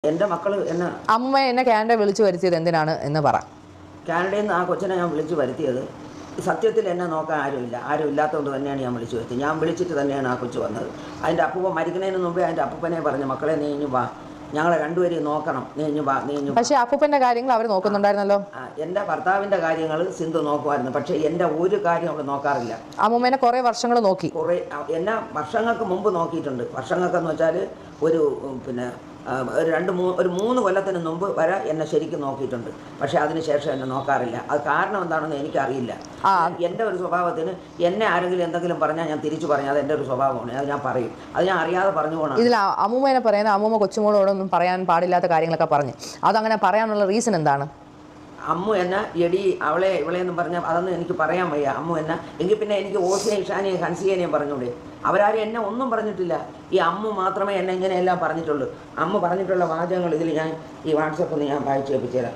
എൻ്റെ മക്കൾ എന്നെ അമ്മ എന്നെ കാനഡ വിളിച്ചു വരുത്തിയത് എന്തിനാണ് എന്ന് പറ. കാനഡയിൽ നിന്ന് ആ കൊച്ചിനെ ഞാൻ വിളിച്ചു വരുത്തിയത് സത്യത്തിൽ എന്നെ നോക്കാൻ ആരുമില്ല, ആരും ഇല്ലാത്തതുകൊണ്ട് തന്നെയാണ് ഞാൻ വിളിച്ചു വരുത്തിയത്. ഞാൻ വിളിച്ചിട്ട് തന്നെയാണ് ആ കൊച്ചു വന്നത്. അതിൻ്റെ അപ്പൂപ്പൻ മരിക്കുന്നതിന് മുമ്പേ അതിൻ്റെ അപ്പൂപ്പനെ പറഞ്ഞു, മക്കളെ നീ ഇഞ്ഞു വാ, ഞങ്ങളെ രണ്ടുപേരെയും നോക്കണം, നീ ഇഞ്ഞു വാ, നീ ഇഞ്ഞു. പക്ഷേ അപ്പൂപ്പൻ്റെ കാര്യങ്ങൾ അവർ നോക്കുന്നുണ്ടായിരുന്നല്ലോ. എൻ്റെ ഭർത്താവിൻ്റെ കാര്യങ്ങൾ സിന്ധു നോക്കുമായിരുന്നു, പക്ഷേ എൻ്റെ ഒരു കാര്യം അവൾ നോക്കാറില്ല. അമ്മൂമ്മേനെ കുറേ വർഷങ്ങൾ നോക്കി. എന്നെ വർഷങ്ങൾക്ക് മുമ്പ് നോക്കിയിട്ടുണ്ട്. വർഷങ്ങൾക്കെന്ന് വെച്ചാൽ ഒരു ഒരു 3 കൊല്ലത്തിന് മുമ്പ് വരെ എന്നെ ശരിക്കും നോക്കിയിട്ടുണ്ട്. പക്ഷേ അതിനുശേഷം എന്നെ നോക്കാറില്ല. അത് കാരണം എന്താണെന്ന് എനിക്കറിയില്ല. എൻ്റെ ഒരു സ്വഭാവത്തിന് എന്നെ ആരെങ്കിലും എന്തെങ്കിലും പറഞ്ഞാൽ ഞാൻ തിരിച്ചു പറഞ്ഞാൽ അത് എൻ്റെ ഒരു സ്വഭാവമാണ്, അത് ഞാൻ പറയും. അത് ഞാൻ അറിയാതെ പറഞ്ഞു പോകണം. ഇതിൽ അമ്മൂമ്മേനെ പറയുന്നത് അമ്മൂമ്മ കൊച്ചുമോളോടൊന്നും പറയാൻ പാടില്ലാത്ത കാര്യങ്ങളൊക്കെ പറഞ്ഞു. അതങ്ങനെ പറയാനുള്ള റീസൺ എന്താണ്? അമ്മു എന്നെ എടി അവളെ ഇവളെന്നും പറഞ്ഞാൽ അതൊന്നും എനിക്ക് പറയാൻ വയ്യ. അമ്മു എന്നെ എങ്കിൽ പിന്നെ എനിക്ക് ഓസിയെയും ഇഷാനെയും ഹൻസിയേനെയും പറഞ്ഞൂടെ? അവരാരും എന്നെ ഒന്നും പറഞ്ഞിട്ടില്ല. ഈ അമ്മു മാത്രമേ എന്നെ ഇങ്ങനെയെല്ലാം പറഞ്ഞിട്ടുള്ളൂ. അമ്മ പറഞ്ഞിട്ടുള്ള വാചകങ്ങൾ ഇതിൽ ഞാൻ ഈ വാട്സപ്പിൽ നിന്ന് ഞാൻ വായിച്ചു കേൾപ്പിച്ചു തരാം.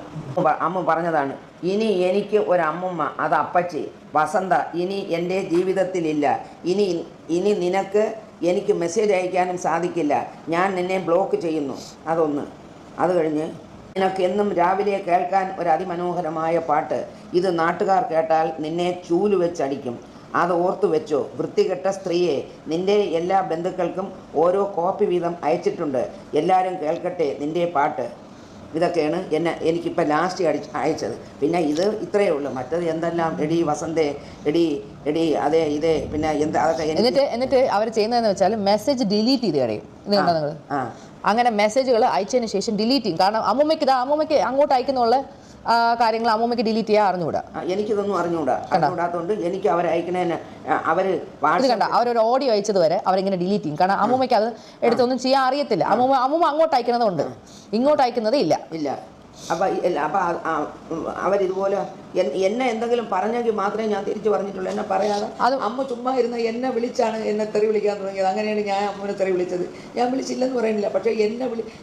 അമ്മ പറഞ്ഞതാണ്, ഇനി എനിക്ക് ഒരമ്മമ്മ, അത് അപ്പച്ചി വസന്ത ഇനി എൻ്റെ ജീവിതത്തിലില്ല. ഇനി നിനക്ക് എനിക്ക് മെസ്സേജ് അയക്കാനും സാധിക്കില്ല. ഞാൻ നിന്നെ ബ്ലോക്ക് ചെയ്യുന്നു. അതൊന്ന്. അത് കഴിഞ്ഞ് നിനക്ക് എന്നും രാവിലെ കേൾക്കാൻ ഒരു അതിമനോഹരമായ പാട്ട്. ഇത് നാട്ടുകാർ കേട്ടാൽ നിന്നെ ചൂല് വെച്ചടിക്കും. അത് ഓർത്തു വെച്ചോ. വൃത്തികെട്ട സ്ത്രീയെ, നിൻ്റെ എല്ലാ ബന്ധുക്കൾക്കും ഓരോ കോപ്പി വീതം അയച്ചിട്ടുണ്ട്. എല്ലാവരും കേൾക്കട്ടെ നിൻ്റെ പാട്ട്. ഇതൊക്കെയാണ് എനിക്കിപ്പോൾ ലാസ്റ്റ് അയച്ചത്. പിന്നെ ഇത് ഇത്രയേ ഉള്ളൂ. മറ്റത് എന്തെല്ലാം എടി വസന്തേ, എടി അതേ ഇതേ, പിന്നെ എന്താ അതൊക്കെ. എന്നിട്ട് അവർ ചെയ്യുന്നതെന്ന് വെച്ചാൽ മെസ്സേജ് ഡിലീറ്റ് ചെയ്ത് കളയും. ഇത് കണ്ടോ നിങ്ങൾ? അങ്ങനെ മെസ്സേജുകൾ അയച്ചതിന് ശേഷം ഡിലീറ്റ് ചെയ്യും. കാരണം അമ്മൂമ്മയ്ക്ക് അങ്ങോട്ട് അയക്കുന്നുള്ള കാര്യങ്ങൾ അമ്മൂമ്മയ്ക്ക് ഡിലീറ്റ് ചെയ്യാൻ അറിഞ്ഞുകൂടാ. എനിക്കിതൊന്നും അറിഞ്ഞുകൂടാത്തതുകൊണ്ട് എനിക്ക് അവരയക്കണേന് അവരൊരു ഓഡിയോ അയച്ചത് വരെ അവരിങ്ങനെ ഡിലീറ്റ് ചെയ്യും. കാരണം അമ്മൂമ്മയ്ക്ക് അത് എടുത്തൊന്നും ചെയ്യാൻ അറിയത്തില്ല. അമ്മൂമ്മ അങ്ങോട്ട് അയക്കുന്നതുകൊണ്ട് ഇങ്ങോട്ട് അയക്കുന്നതേ ഇല്ല. അപ്പം അവരിതുപോലെ എന്നെ എന്തെങ്കിലും പറഞ്ഞെങ്കിൽ മാത്രമേ ഞാൻ തിരിച്ചു പറഞ്ഞിട്ടുള്ളൂ. എന്നെ പറയാതെ അമ്മ ചുമ്മാ ഇരുന്ന് എന്നെ വിളിച്ചാണ് എന്നെ തെറി വിളിക്കാൻ തുടങ്ങിയത്. അങ്ങനെയാണ് ഞാൻ അമ്മനെ തെറി വിളിച്ചത്. ഞാൻ വിളിച്ചില്ലെന്ന് പറയുന്നില്ല, പക്ഷേ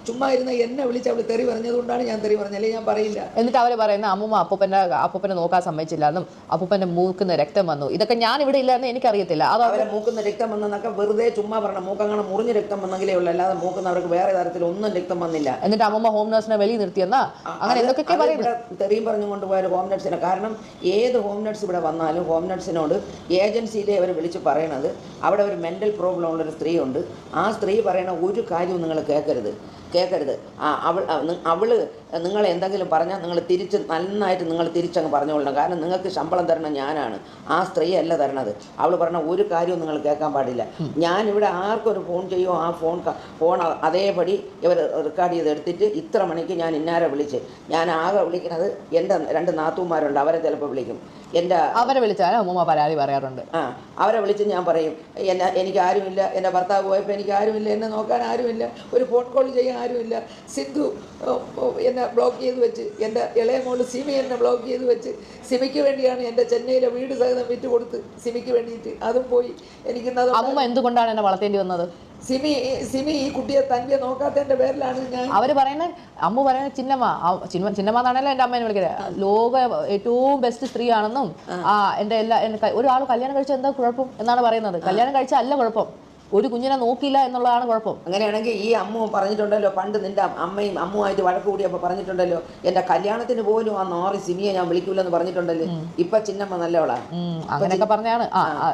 ചുമ്മാ ഇരുന്ന് എന്നെ വിളിച്ച് അവൾ തെറി പറഞ്ഞതുകൊണ്ടാണ് ഞാൻ തെറി പറഞ്ഞത്, അല്ലെങ്കിൽ ഞാൻ പറയില്ല. എന്നിട്ട് അവർ പറയുന്ന അമ്മൂമ്മ അപ്പൂപ്പനെ നോക്കാൻ സമ്മതിച്ചില്ല എന്നും അപ്പൂപ്പൻ്റെ മൂക്കുന്ന രക്തം വന്നു, ഇതൊക്കെ ഞാൻ ഇവിടെ ഇല്ലാന്ന് എനിക്കറിയത്തില്ല. അത് അവരെ മൂക്കുന്ന രക്തം വന്നെന്നൊക്കെ വെറുതെ ചുമ്മാ പറഞ്ഞ, മൂക്കങ്ങനെ മുറിഞ്ഞ് രക്തം വന്നെങ്കിലേ ഉള്ളൂ, അല്ലാതെ മൂക്കുന്നവർക്ക് വേറെ തരത്തിൽ ഒന്നും രക്തം വന്നില്ല. എന്നിട്ട് അമ്മൂമ്മ ഹോം നഴ്സിനെ വെളിയിൽ നിർത്തിയെന്നാ അങ്ങനെ എന്തൊക്കെ പറയുന്നത്. തെറിയും പറഞ്ഞു കൊണ്ടുപോയ ഹോം നഴ്സിനെ. കാരണം ഏത് ഹോം നഴ്സ് ഇവിടെ വന്നാലും ഹോം നഴ്സിനോട് ഏജൻസിയിലെ അവർ വിളിച്ച് പറയണത്, അവിടെ ഒരു മെൻ്റൽ പ്രോബ്ലം ഉള്ളൊരു സ്ത്രീ ഉണ്ട്, ആ സ്ത്രീ പറയണ ഒരു കാര്യവും നിങ്ങൾ കേൾക്കരുത്. അവൾ നിങ്ങൾ എന്തെങ്കിലും പറഞ്ഞാൽ നിങ്ങൾ നന്നായിട്ട് നിങ്ങൾ തിരിച്ചങ്ങ് പറഞ്ഞുകൊള്ളണം. കാരണം നിങ്ങൾക്ക് ശമ്പളം തരണം ഞാനാണ്, ആ സ്ത്രീ അല്ല തരണത്. അവൾ പറഞ്ഞ ഒരു കാര്യവും നിങ്ങൾ കേൾക്കാൻ പാടില്ല. ഞാനിവിടെ ആർക്കൊരു ഫോൺ ചെയ്യുമോ ആ ഫോൺ അതേപടി ഇവർ റെക്കോർഡ് ചെയ്ത് എടുത്തിട്ട് ഇത്ര മണിക്ക് ഞാൻ ഇന്നാരെ വിളിച്ച്, ഞാൻ ആകെ വിളിക്കുന്നത് എൻ്റെ 2 നാത്തൂമാരുണ്ട്, അവരെ ചിലപ്പോൾ വിളിക്കും. അവരെ വിളിച്ചാൽ അമ്മൂമ്മ പരാതി പറയാറുണ്ട്. അവരെ വിളിച്ച് ഞാൻ പറയും, എനിക്ക് ആരുമില്ല, എൻ്റെ ഭർത്താവ് പോയപ്പോൾ എനിക്ക് ആരുമില്ല, എന്നെ നോക്കാൻ ആരുമില്ല, ഒരു ഫോൺ കോൾ ചെയ്യാൻ ആരുമില്ല. സിന്ധു എന്നെ ബ്ലോക്ക് ചെയ്ത് വെച്ച്, എൻ്റെ ഇളയ മോള് സിമി എന്നെ ബ്ലോക്ക് ചെയ്ത് വെച്ച്, സിമിക്ക് വേണ്ടിയാണ് എൻ്റെ ചെന്നൈയിലെ വീട് സഹിതം വിറ്റ് കൊടുത്ത് സിമിക്ക് വേണ്ടിയിട്ട്, അതും പോയി. എനിക്കിന്നത് അമ്മൂമ്മ എന്തുകൊണ്ടാണ് എന്നെ വളർത്തേണ്ടി വന്നത്? സിമി ഈ കുട്ടിയെ തന്നെ നോക്കാത്തതിൻ്റെ പേരിലാണ് ഞാൻ. അവർ പറയുന്നത്, അമ്മ പറയുന്നത് ചിന്നമ്മ എന്നാണല്ലോ എൻ്റെ അമ്മേനെ വിളിക്കുന്നത്, ലോക ഏറ്റവും ബെസ്റ്റ് സ്ത്രീയാണെന്നും എൻ്റെ ഒരാൾ കല്യാണം കഴിച്ചാൽ എന്താ കുഴപ്പം എന്നാണ് പറയുന്നത്. കല്യാണം കഴിച്ചാൽ അല്ല കുഴപ്പം, ഒരു കുഞ്ഞിനെ നോക്കിയില്ല എന്നുള്ളതാണ് കുഴപ്പം. അങ്ങനെയാണെങ്കിൽ ഈ അമ്മ പറഞ്ഞിട്ടുണ്ടല്ലോ, പണ്ട് നിൻ്റെ അമ്മയും അമ്മുമായിട്ട് വഴക്ക് കൂടിയപ്പോൾ പറഞ്ഞിട്ടുണ്ടല്ലോ, എൻ്റെ കല്യാണത്തിന് പോലും ആ 6 സിമിയെ ഞാൻ വിളിക്കൂലെന്ന് പറഞ്ഞിട്ടുണ്ടല്ലോ. ഇപ്പൊ ചിന്നമ്മ നല്ലവളാ. അങ്ങനെയൊക്കെ പറഞ്ഞാണ്.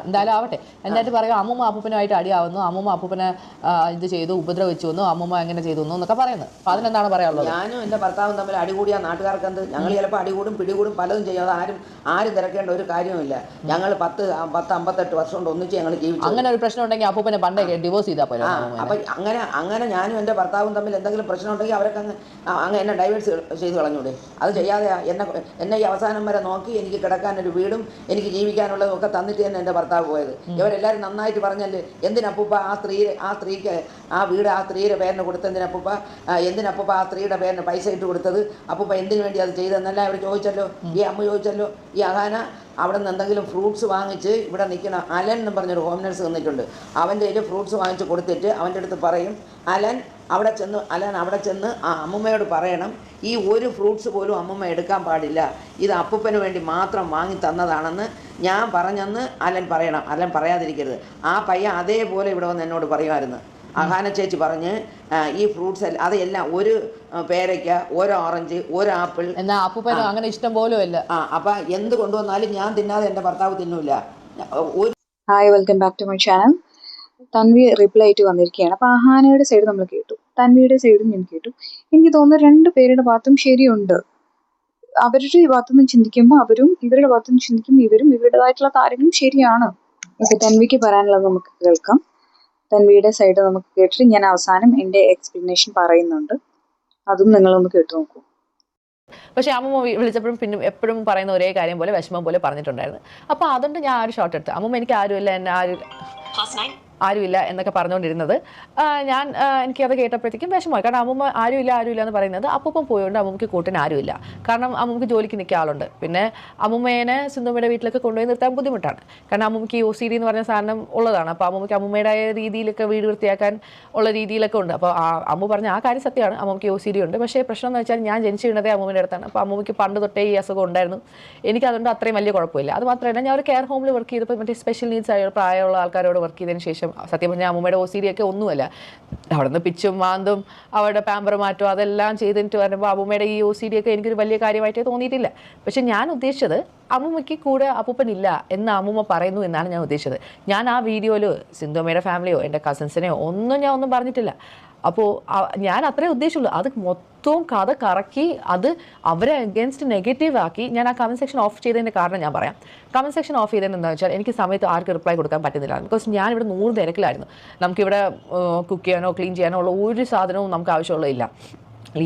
എന്തായാലും ആവട്ടെ. എന്നിട്ട് പറയുക അമ്മൂമ്മ അപ്പൂപ്പനുമായിട്ട് അടിയാവുന്നു, അമ്മൂമ്മ അപ്പൂപ്പനെ ഇത് ചെയ്തു, ഉപദ്രവിച്ചു വന്നു, അമ്മൂമ്മ എങ്ങനെ ചെയ്തു എന്നൊക്കെ പറയുന്നത്. അപ്പൊ അതിനെന്താണ് പറയാനുള്ളത്? ഞാനും എൻ്റെ ഭർത്താവും തമ്മിൽ അടികൂടിയ നാട്ടുകാർക്ക് എന്ത്? ഞങ്ങൾ ചിലപ്പോൾ അടികൂടും പിടികൂടും പലതും ചെയ്യും. അത് ആരും തിരക്കേണ്ട ഒരു കാര്യവുമില്ല. ഞങ്ങൾ 10-58 വർഷം കൊണ്ട് ഒന്നിച്ച് ഞങ്ങൾ ജീവിച്ചു. അങ്ങനെ ഒരു പ്രശ്നം ഉണ്ടെങ്കിൽ അപ്പൂപ്പനെ പണ്ടേ ഡിവോഴ്സ് ചെയ്താൽ പോലെ. അപ്പം അങ്ങനെ ഞാനും എൻ്റെ ഭർത്താവും തമ്മിൽ എന്തെങ്കിലും പ്രശ്നം ഉണ്ടെങ്കിൽ അവരൊക്കെ അങ്ങ് എന്നെ ഡൈവേഴ്സ് ചെയ്ത് കളഞ്ഞൂടെ? അത് ചെയ്യാതെ എന്നെ ഈ അവസാനം വരെ നോക്കി എനിക്ക് കിടക്കാനൊരു വീടും എനിക്ക് ജീവിക്കാനുള്ളതും ഒക്കെ തന്നിട്ട് തന്നെ എൻ്റെ ഭർത്താവ് പോയത്. ഇവരെല്ലാവരും നന്നായിട്ട് പറഞ്ഞല്ലേ, എന്തിനപ്പൂപ്പ ആ സ്ത്രീക്ക് ആ വീട് ആ സ്ത്രീയുടെ പേരിന് കൊടുത്തെന്തിനപ്പൂപ്പ, എന്തിനപ്പൂപ്പ ആ സ്ത്രീയുടെ പേരിന് പൈസ ഇട്ട് കൊടുത്തത്, അപ്പൂപ്പ എന്തിനു വേണ്ടി അത് ചെയ്തതെന്നല്ല അവർ ചോദിച്ചല്ലോ. ഈ അമ്മ ചോദിച്ചല്ലോ. ഈ അഹാന അവിടെ നിന്ന് എന്തെങ്കിലും ഫ്രൂട്ട്സ് വാങ്ങിച്ച് ഇവിടെ നിൽക്കുന്ന അലൻ എന്ന് പറഞ്ഞൊരു ഹോം നഴ്സ് നിന്നിട്ടുണ്ട്, അവൻ്റെ കയ്യിൽ ഫ്രൂട്ട്സ് വാങ്ങിച്ച് കൊടുത്തിട്ട് അവൻ്റെ അടുത്ത് പറയും, അലൻ അവിടെ ചെന്ന് ആ അമ്മമ്മയോട് പറയണം, ഈ ഒരു ഫ്രൂട്ട്സ് പോലും അമ്മമ്മ എടുക്കാൻ പാടില്ല, ഇത് അപ്പൂപ്പന് വേണ്ടി മാത്രം വാങ്ങി തന്നതാണെന്ന് ഞാൻ പറഞ്ഞെന്ന് അലൻ പറയണം. അലൻ പറയാതിരിക്കരുത്. ആ പയ്യൻ അതേപോലെ ഇവിടെ വന്ന് എന്നോട് പറയുമായിരുന്നു. അഹാന ചേച്ചി പറഞ്ഞ് ഈ ഫ്രൂട്ട്സ് എല്ലാം അതെല്ലാം ഒരു പേരയ്ക്ക, ഒരു ഓറഞ്ച്, ഒരു ആപ്പിൾ. എന്നാ അപ്പൂപ്പന് അങ്ങനെ ഇഷ്ടം പോലും ഇല്ല. അപ്പം എന്ത് കൊണ്ടുവന്നാലും ഞാൻ തിന്നാതെ എൻ്റെ ഭർത്താവ് തിന്നൂല. Hi, welcome back to my channel. Tanvi reply ആയിട്ട് വന്നിരിക്കുകയാണ്. അപ്പോൾ അഹാനയുടെ സൈഡ് നമ്മൾ കേട്ടു, തൻവിയുടെ സൈഡും ഞാൻ കേട്ടു. എനിക്ക് തോന്നുന്നു രണ്ട് പേരുടെ ഭാഗത്തും ശരിയുണ്ട്. അവരുടെ ഭാഗത്തുനിന്ന് ചിന്തിക്കുമ്പോൾ അവരും, ഇവരുടെ ഭാഗത്തുനിന്ന് ചിന്തിക്കുമ്പോൾ ഇവരും, ഇവരുടേതായിട്ടുള്ള കാര്യങ്ങളും ശരിയാണ്. ഓക്കെ, തൻവിക്ക് പറയാനുള്ളത് നമുക്ക് കേൾക്കാം. തൻവിയുടെ സൈഡ് നമുക്ക് കേട്ടിട്ട് ഞാൻ അവസാനം എൻ്റെ എക്സ്പ്ലനേഷൻ പറയുന്നുണ്ട്, അതും നിങ്ങളൊന്ന് കേട്ടു നോക്കൂ. പക്ഷേ അമ്മൂമ്മ വിളിച്ചപ്പോഴും പിന്നെ എപ്പോഴും പറയുന്ന ഒരേ കാര്യം പോലെ വിഷമം പോലെ പറഞ്ഞിട്ടുണ്ടായിരുന്നു. അപ്പോൾ അതുകൊണ്ട് ഞാൻ ഒരു ഷോട്ട് എടുത്തു. അമ്മൂമ്മ എനിക്ക് ആരുമില്ല, എന്നെ ആരുമില്ല എന്നൊക്കെ പറഞ്ഞുകൊണ്ടിരുന്നത് ഞാൻ എനിക്കത് കേട്ടപ്പോഴത്തേക്കും വിഷമമായി. കാരണം അമ്മൂമ്മ ആരുമില്ല എന്ന് പറയുന്നത് അപ്പൂപ്പം പോയതുകൊണ്ട് അമ്മൂമ്മക്ക് കൂട്ടിന് ആരുമില്ല. കാരണം അമ്മൂമ്മക്ക് ജോലിക്ക് നിൽക്കുക ആളുണ്ട്. പിന്നെ അമ്മൂമ്മേനെ സിന്ധുമ്മയുടെ വീട്ടിലൊക്കെ കൊണ്ടുപോയി നിർത്താൻ ബുദ്ധിമുട്ടാണ്. കാരണം അമ്മൂമ്മക്ക് OCD എന്ന് പറഞ്ഞ സാധനം ഉള്ളതാണ്. അപ്പോൾ അമ്മൂമ്മക്ക് അമ്മൂമ്മയുടേതായ രീതിയിലൊക്കെ വീട് വൃത്തിയാക്കാൻ ഉള്ള രീതിയിലൊക്കെ ഉണ്ട്. അപ്പോൾ അമ്മു പറഞ്ഞ ആ കാര്യം സത്യമാണ്, അമ്മൂമ്മക്ക് OCD ഉണ്ട്. പക്ഷേ പ്രശ്നം എന്ന് വെച്ചാൽ ഞാൻ ജനിച്ചു വീണതേ അമ്മൂമ്മയുടെ അടുത്താണ്. അപ്പോൾ അമ്മൂമ്മക്ക് പണ്ട് തൊട്ടേ ഈ അസുഖം ഉണ്ടായിരുന്നു. എനിക്കതുകൊണ്ട് അത്രയും വലിയ കുഴപ്പമില്ല. അത് മാത്രമല്ല, ഞാൻ ഒരു കെയർ ഹോമിൽ വർക്ക് ചെയ്തപ്പോൾ മറ്റേ സ്പെഷ്യൽ നീഡ്സ് ആയ പ്രായമുള്ള ആൾക്കാരോട് വർക്ക് ചെയ്തതിന് ശേഷം സത്യം പറഞ്ഞാൽ അമ്മൂമ്മയുടെ OCD ഒക്കെ ഒന്നുമല്ല. അവിടെ നിന്ന് പിച്ചും മാന്തും അവരുടെ പാമ്പർ മാറ്റും അതെല്ലാം ചെയ്തിട്ട് വരുമ്പോൾ അമ്മൂമ്മയുടെ ഈ OCD ഒക്കെ എനിക്കൊരു വലിയ കാര്യമായിട്ടേ തോന്നിയിട്ടില്ല. പക്ഷെ ഞാൻ ഉദ്ദേശിച്ചത് അമ്മൂമ്മയ്ക്ക് കൂടെ അപ്പൂപ്പനില്ല എന്ന് അമ്മൂമ്മ പറയുന്നു എന്നാണ് ഞാൻ ഉദ്ദേശിച്ചത്. ഞാൻ ആ വീഡിയോയിൽ സിന്ധുമ്മയുടെ ഫാമിലിയോ എൻ്റെ കസിൻസിനെയോ ഒന്നും പറഞ്ഞിട്ടില്ല. അപ്പോൾ ഞാൻ അത്രേ ഉദ്ദേശിച്ചുള്ളൂ. അത് മൊത്തവും കഥ കറക്കി അത് അവരെ അഗേൻസ്റ്റ് നെഗറ്റീവ് ആക്കി ഞാൻ ആ കമൻറ്റ് സെക്ഷൻ ഓഫ് ചെയ്തതിൻ്റെ കാരണം ഞാൻ പറയാം. കമൻറ്റ് സെക്ഷൻ ഓഫ് ചെയ്തത് എന്താണെന്ന് വെച്ചാൽ എനിക്ക് സമയത്ത് ആർക്ക് റിപ്ലൈ കൊടുക്കാൻ പറ്റുന്നില്ല. ബിക്കോസ് ഞാനിവിടെ 100 തിരക്കിലായിരുന്നു. നമുക്കിവിടെ കുക്ക് ചെയ്യാനോ ക്ലീൻ ചെയ്യാനോ ഉള്ള ഒരു സാധനവും നമുക്ക് ആവശ്യമുള്ളതില്ല.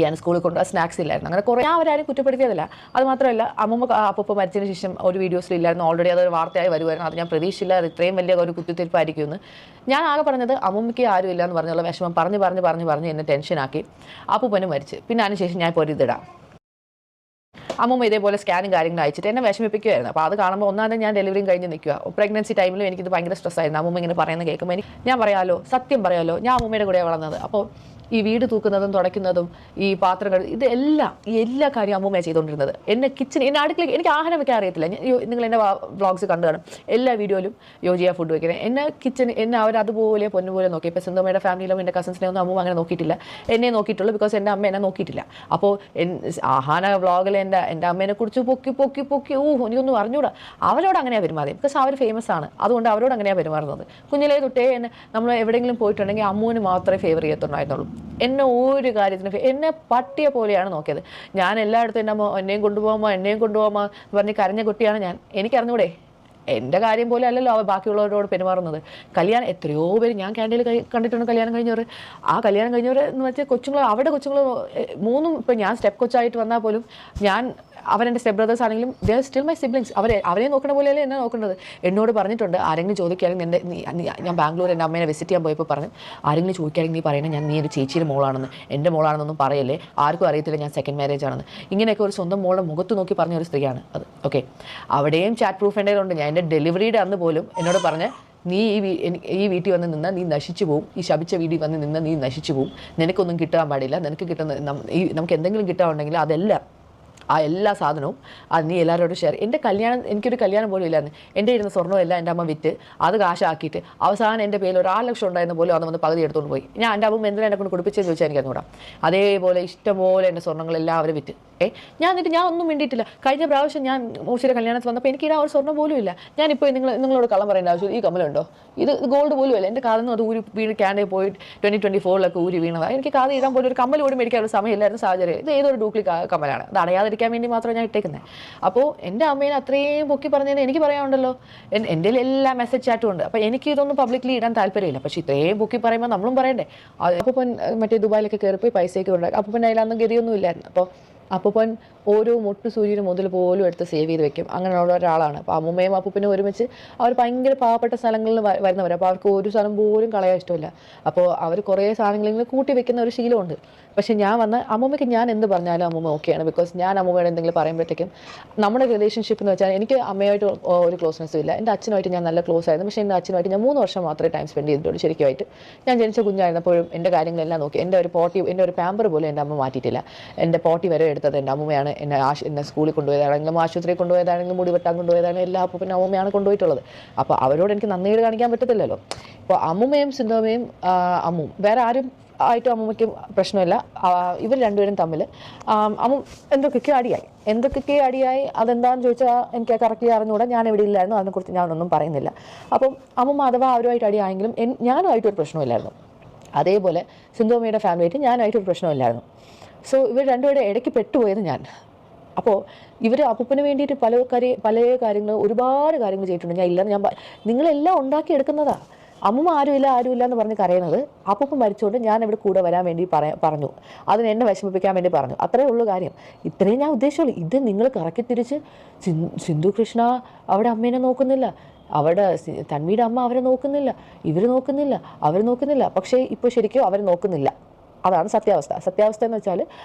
ഞാൻ സ്കൂളിൽ കൊണ്ടുപോകാൻ സ്നാക്സ് ഇല്ലായിരുന്നു. അങ്ങനെ കുറേ അവരാരും കുറ്റപ്പെടുത്തിയതല്ല. അത് മാത്രമല്ല, അമ്മൂമ്മ അപ്പൂപ്പ മരിച്ചതിന് ശേഷം ഒരു വീഡിയോസിലില്ലായിരുന്നു. ഓൾറെഡി അതൊരു വാർത്തയായി വരുമായിരുന്നു. അത് ഞാൻ പ്രതീക്ഷിച്ചില്ല അത് ഇത്രയും വലിയ ഒരു കുത്തിത്തിരിപ്പായിരിക്കുമെന്ന്. ഞാൻ ആകെ പറഞ്ഞത് അമ്മൂമ്മയ്ക്ക് ആരുമില്ല എന്ന് പറഞ്ഞുള്ള വിഷമം പറഞ്ഞ് എന്നെ ടെൻഷനാക്കി. അപ്പൂപ്പനും മരിച്ച്. പിന്നെ അതിനുശേഷം ഞാൻ ഇപ്പോൾ ഇതിടാം. അമ്മൂമ്മ ഇതേപോലെ സ്കാനും കാര്യങ്ങളും അയച്ചിട്ട് എന്നെ വിഷമിപ്പിക്കുമായിരുന്നു. അപ്പോൾ അത് കാണുമ്പോൾ ഒന്നാമത് ഞാൻ ഡെലിവറിയും കഴിഞ്ഞ് നിൽക്കുക. പ്രഗ്നൻസി ടൈമിലും എനിക്കിത് ഭയങ്കര സ്ട്രെസ്സായിരുന്നു. അമ്മൂമ്മ ഇങ്ങനെ പറയുന്നത് കേൾക്കുമ്പോൾ ഞാൻ പറയാമല്ലോ, സത്യം പറയാമല്ലോ, ഞാൻ അമ്മൂമ്മയുടെ കൂടെ വളർന്നത്. അപ്പോൾ ഈ വീട് തൂക്കുന്നതും തുടയ്ക്കുന്നതും ഈ പാത്രങ്ങൾ ഇതെല്ലാം ഈ എല്ലാ കാര്യവും അമ്മൂമ്മയാണ് ചെയ്തുകൊണ്ടിരുന്നത്. എന്നെ അടുക്കളയിൽ എനിക്ക് ആഹാരം വെക്കാൻ അറിയത്തില്ല. നിങ്ങൾ എൻ്റെ വ്ളോഗ്സ് കണ്ടു കാണും. എല്ലാ വീഡിയോയിലും യോജിയ ഫുഡ് വയ്ക്കുന്നത് എന്നെ അവരതുപോലെ പൊന്നുപോലെ നോക്കി. ഇപ്പോൾ സിന്ധുമ്മയുടെ ഫാമിലിയിലും എൻ്റെ കസിൻസിനെ ഒന്നും അമ്മൂമ്മ അങ്ങനെ നോക്കിയിട്ടില്ല. എന്നെ നോക്കിയിട്ടുള്ളൂ. ബിക്കോസ് എൻ്റെ അമ്മ എന്നെ നോക്കിയിട്ടില്ല. അപ്പോൾ ആഹാന വ്ളോഗിൽ എൻ്റെ അമ്മേനെ കുറിച്ച് പൊക്കി എനിക്കൊന്നും അറിഞ്ഞൂടാ. അവരോട് അങ്ങനെയാണ് പെരുമാറിയത്. ബിക്കോസ് അവർ ഫേമസ് ആണ്. അതുകൊണ്ട് അവരോട് അങ്ങനെയാണ് പെരുമാറുന്നത്. കുഞ്ഞിലേ തൊട്ടേ നമ്മൾ എവിടെയെങ്കിലും പോയിട്ടുണ്ടെങ്കിൽ അമ്മൂന് മാത്രമേ ഫേവർ ചെയ്യത്തുണ്ടായിരുന്നുള്ളൂ. എന്നെ ഒരു കാര്യത്തിന് എന്നെ പട്ടിയെ പോലെയാണ് നോക്കിയത്. ഞാൻ എല്ലായിടത്തും എൻ്റെ അമ്മ എന്നെയും കൊണ്ടുപോകാമോ പറഞ്ഞ് കരഞ്ഞ കുട്ടിയാണ് ഞാൻ. എനിക്കറിഞ്ഞൂടെ, എൻ്റെ കാര്യം പോലെ അല്ലല്ലോ അവർ ബാക്കിയുള്ളവരോട് പെരുമാറുന്നത്. കല്യാണം എത്രയോ പേര് ഞാൻ ക്യാൻറ്റീനിൽ കണ്ടിട്ടുണ്ട്. കല്യാണം കഴിഞ്ഞവർ കല്യാണം കഴിഞ്ഞവർ എന്ന് വെച്ചാൽ കൊച്ചുങ്ങൾ 3 ഇപ്പോൾ ഞാൻ സ്റ്റെപ്പ് കൊച്ചായിട്ട് വന്നാൽ പോലും അവരെൻ്റെ സ്റ്റെപ്പ് ബ്രദേഴ്സ് ആണെങ്കിലും they are still my siblings. അവരെ നോക്കുന്ന പോലെയല്ലേ എന്നെ നോക്കേണ്ടത്. എന്നോട് പറഞ്ഞിട്ടുണ്ട്, ആരെങ്കിലും ചോദിക്കുകയാണെങ്കിൽ ഞാൻ ബാംഗ്ലൂർ എൻ്റെ അമ്മേനെ വിസിറ്റ് ചെയ്യാൻ പോയപ്പോൾ പറഞ്ഞു, ആരെങ്കിലും ചോദിക്കുകയാണെങ്കിൽ നീ പറയുന്നത് നീ ഒരു ചേച്ചിയുടെ മോളാണെന്ന്, എൻ്റെ മോളാണെന്നൊന്നും പറയല്ലേ, ആർക്കും അറിയത്തില്ല ഞാൻ സെക്കൻഡ് മാരേജ് ആണെന്ന്. ഇങ്ങനെയൊക്കെ ഒരു സ്വന്തം മോളുടെ മുഖത്ത് നോക്കി പറഞ്ഞ ഒരു സ്ത്രീയാണ് അത്. ഓക്കെ, അവിടെയും ചാറ്റ് പ്രൂഫ് എൻ്റെ ഉണ്ട്. ഞാൻ എൻ്റെ ഡെലിവറിയുടെ അന്ന് പോലും എന്നോട് പറഞ്ഞ്, നീ ഈ വീട്ടിൽ വന്ന് നിന്നാൽ നീ നശിച്ചു പോവും, ഈ ശപിച്ച വീട്ടിൽ വന്ന് നിന്നാൽ നീ നശിച്ചു പോവും, നിനക്കൊന്നും കിട്ടാൻ പാടില്ല, നിനക്ക് നമുക്ക് എന്തെങ്കിലും കിട്ടാനുണ്ടെങ്കിൽ അതെല്ലാം ആ എല്ലാ സാധനവും അത് നീ എല്ലാവരോടും ഷെയർ. എനിക്കൊരു കല്യാണം പോലും ഇല്ലായിരുന്നു. എൻ്റെ ഇരുന്ന സ്വർണ്ണമെല്ലാം എൻ്റെ അമ്മ വിറ്റ് അത് കാശാക്കിയിട്ട് അവസാനം എൻ്റെ പേരിൽ 1 ലക്ഷം ഉണ്ടായിരുന്ന പോലും അത് വന്ന് പകുതി എടുത്തുകൊണ്ട് പോയി. ഞാൻ എൻ്റെ അമ്മ എന്തിനാ എന്നെ കൊണ്ട് കുടിപ്പിച്ചെന്ന് ചോദിച്ചാൽ എനിക്കറിഞ്ഞൂടാ. അതേപോലെ ഇഷ്ടംപോലെ എൻ്റെ സ്വർണ്ണങ്ങളെല്ലാം അവർ വിറ്റ്. ഞാൻ ഒന്നും വേണ്ടിയിട്ടില്ല. കഴിഞ്ഞ പ്രാവശ്യം ഞാൻ മൂശിയുടെ കല്യാണത്തിൽ വന്നപ്പോൾ എനിക്ക് ഒരു സ്വർണ്ണം പോലും ഇല്ല. ഞാനിപ്പോൾ നിങ്ങളോട് കള്ളം പറയേണ്ട ആവശ്യം, ഈ കമ്മലുണ്ടോ, ഇത് ഗോൾഡ് പോലും അല്ല. എൻ്റെ കാതിൽ നിന്ന് അത് വീട് ക്യാൻഡേ പോയി 2024 ഊരി വീണതാണ്. എനിക്ക് കാത് ഇടാൻ പോലും ഒരു കമ്മൽ പോലും മേടിക്കാനുള്ള സമയമില്ലായിരുന്നു, സാഹചര്യം. ഇത് ഏതൊരു ഡ്യൂപ്ലിക്കേറ്റ് കമ്മലാണ്. അത് അടയാതിരിക്കാൻ വേണ്ടി മാത്രം ഞാൻ ഇട്ടേക്കുന്നത്. അപ്പോൾ എൻ്റെ അമ്മേനെ അത്രയും പൊക്കി പറഞ്ഞതിന് എനിക്ക് പറയാനുണ്ടല്ലോ. എൻ്റെ എല്ലാ മെസ്സേജ് ചാറ്റും ഉണ്ട്. അപ്പോൾ എനിക്ക് ഇതൊന്നും പബ്ലിക്കലി ഇടാൻ താല്പര്യമില്ല. പക്ഷേ ഇത്രയും പൊക്കി പറയുമ്പോൾ നമ്മളും പറയണ്ടേ. അപ്പോൾ മറ്റേ ദുബായിലൊക്കെ കയറിപ്പോയി പൈസയൊക്കെ ഉണ്ടാക്കി. അപ്പോൾ അതിലൊന്നും ഗതിയൊന്നും ഇല്ലായിരുന്നു. അപ്പോൾ അപ്പൂപ്പൻ ഓരോ മുട്ടു സൂര്യന് മുതൽ പോലും എടുത്ത് സേവ് ചെയ്ത് വെക്കും. അങ്ങനെയുള്ള ഒരാളാണ്. അപ്പോൾ അമ്മൂമ്മയും അപ്പൂപ്പനും ഒരുമിച്ച് അവർ ഭയങ്കര പാവപ്പെട്ട സ്ഥലങ്ങളിൽ വരുന്നവർ. അപ്പോൾ അവർക്ക് ഒരു സ്ഥലം പോലും കളയാൻ ഇഷ്ടമില്ല. അപ്പോൾ അവർ കുറേ സാധനങ്ങളിങ്ങനെ കൂട്ടി വെക്കുന്ന ഒരു ശീലമുണ്ട്. പക്ഷേ ഞാൻ വന്ന അമ്മൂമ്മയ്ക്ക് ഞാൻ എന്ത് പറഞ്ഞാലും അമ്മൂമ്മ ഓക്കെയാണ്. ബിക്കോസ് ഞാൻ അമ്മൂമ്മയോട് എന്തെങ്കിലും പറയുമ്പോഴത്തേക്കും നമ്മുടെ റിലേഷൻഷിപ്പ് എന്ന് വെച്ചാൽ എനിക്ക് അമ്മയായിട്ട് ഒരു ക്ലോസ്നെസ്സും ഇല്ല. എൻ്റെ അച്ഛനുമായിട്ട് ഞാൻ നല്ല ക്ലോസ് ആയിരുന്നു. പക്ഷേ എൻ്റെ അച്ഛനുമായിട്ട് ഞാൻ 3 വർഷം മാത്രമേ ടൈം സ്പെൻഡ് ചെയ്തിട്ടുള്ളൂ ശരിക്കുമായിട്ട്. ഞാൻ ജനിച്ച കുഞ്ഞായിരുന്നപ്പോഴും എൻ്റെ കാര്യങ്ങളെല്ലാം നോക്കി. എൻ്റെ ഒരു പാമ്പർ പോലും എൻ്റെ അമ്മ മാറ്റിയിട്ടില്ല. എൻ്റെ പോട്ടി വരെ എടുത്തത് എൻ്റെ അമ്മയാണ്. എന്നെ സ്കൂളിൽ കൊണ്ടുപോയതാണെങ്കിലും ആശുപത്രിയിൽ കൊണ്ടുപോയതാണെങ്കിലും മുടി വെട്ടാൻ കൊണ്ടുപോയതാണെങ്കിലും എല്ലാ അപ്പൂപ്പനും അമ്മയാണ് കൊണ്ടുപോയിട്ടുള്ളത്. അപ്പോൾ അവരോട് എനിക്ക് നന്ദിയോട് കാണിക്കാൻ പറ്റത്തില്ലല്ലോ. ഇപ്പോൾ അമ്മുമ്മയും സിന്ധുമ്മയും അമ്മും വേറെ ആരും ആയിട്ടും അമ്മൂമ്മയ്ക്ക് പ്രശ്നമില്ല. ഇവർ രണ്ടുപേരും തമ്മിൽ എന്തൊക്കെയൊക്കെ അടിയായി അതെന്താണെന്ന് ചോദിച്ചാൽ എനിക്ക് കറക്റ്റ് അറിഞ്ഞുകൂടാ. ഞാൻ എവിടെ ഇല്ലായിരുന്നു, അതിനെക്കുറിച്ച് ഞാനൊന്നും പറയുന്നില്ല. അപ്പം അമ്മൂമ്മ അഥവാ അവരുമായിട്ട് അടിയായെങ്കിലും ഞാനുമായിട്ടൊരു പ്രശ്നമില്ലായിരുന്നു. അതേപോലെ സിന്ധുമ്മയുടെ ഫാമിലിയായിട്ട് ഞാനായിട്ടൊരു പ്രശ്നമില്ലായിരുന്നു. സോ ഇവർ രണ്ടുപേരുടെ ഇടയ്ക്ക് പെട്ടുപോയത് ഞാൻ. അപ്പോൾ ഇവർ അപ്പൂപ്പന് വേണ്ടിയിട്ട് പല കാര്യങ്ങൾ ഒരുപാട് കാര്യങ്ങൾ ചെയ്തിട്ടുണ്ട്. ഞാൻ ഇല്ലെന്ന് നിങ്ങളെല്ലാം ഉണ്ടാക്കിയെടുക്കുന്നതാണ്. അമ്മൂമ്മ ആരുമില്ല എന്ന് പറഞ്ഞ് കരയുന്നത് അപ്പൂപ്പൻ മരിച്ചുകൊണ്ട് ഞാൻ ഇവിടെ കൂടെ വരാൻ വേണ്ടി പറഞ്ഞു. അതിന് എന്നെ വിഷമിപ്പിക്കാൻ വേണ്ടി പറഞ്ഞു. അത്രയേ ഉള്ളൂ കാര്യം. ഇത്രയും ഞാൻ ഉദ്ദേശിച്ചുള്ളൂ. ഇത് നിങ്ങൾ കറക്കി തിരിച്ച് സിന്ധു കൃഷ്ണ അവിടെ അമ്മേനെ നോക്കുന്നില്ല, അവിടെ തന്വിയുടെ അമ്മ അവരെ നോക്കുന്നില്ല, അവർ നോക്കുന്നില്ല. പക്ഷേ ഇപ്പോൾ ശരിക്കും അവർ നോക്കുന്നില്ല. അതാണ് സത്യാവസ്ഥ എന്ന് വെച്ചാൽ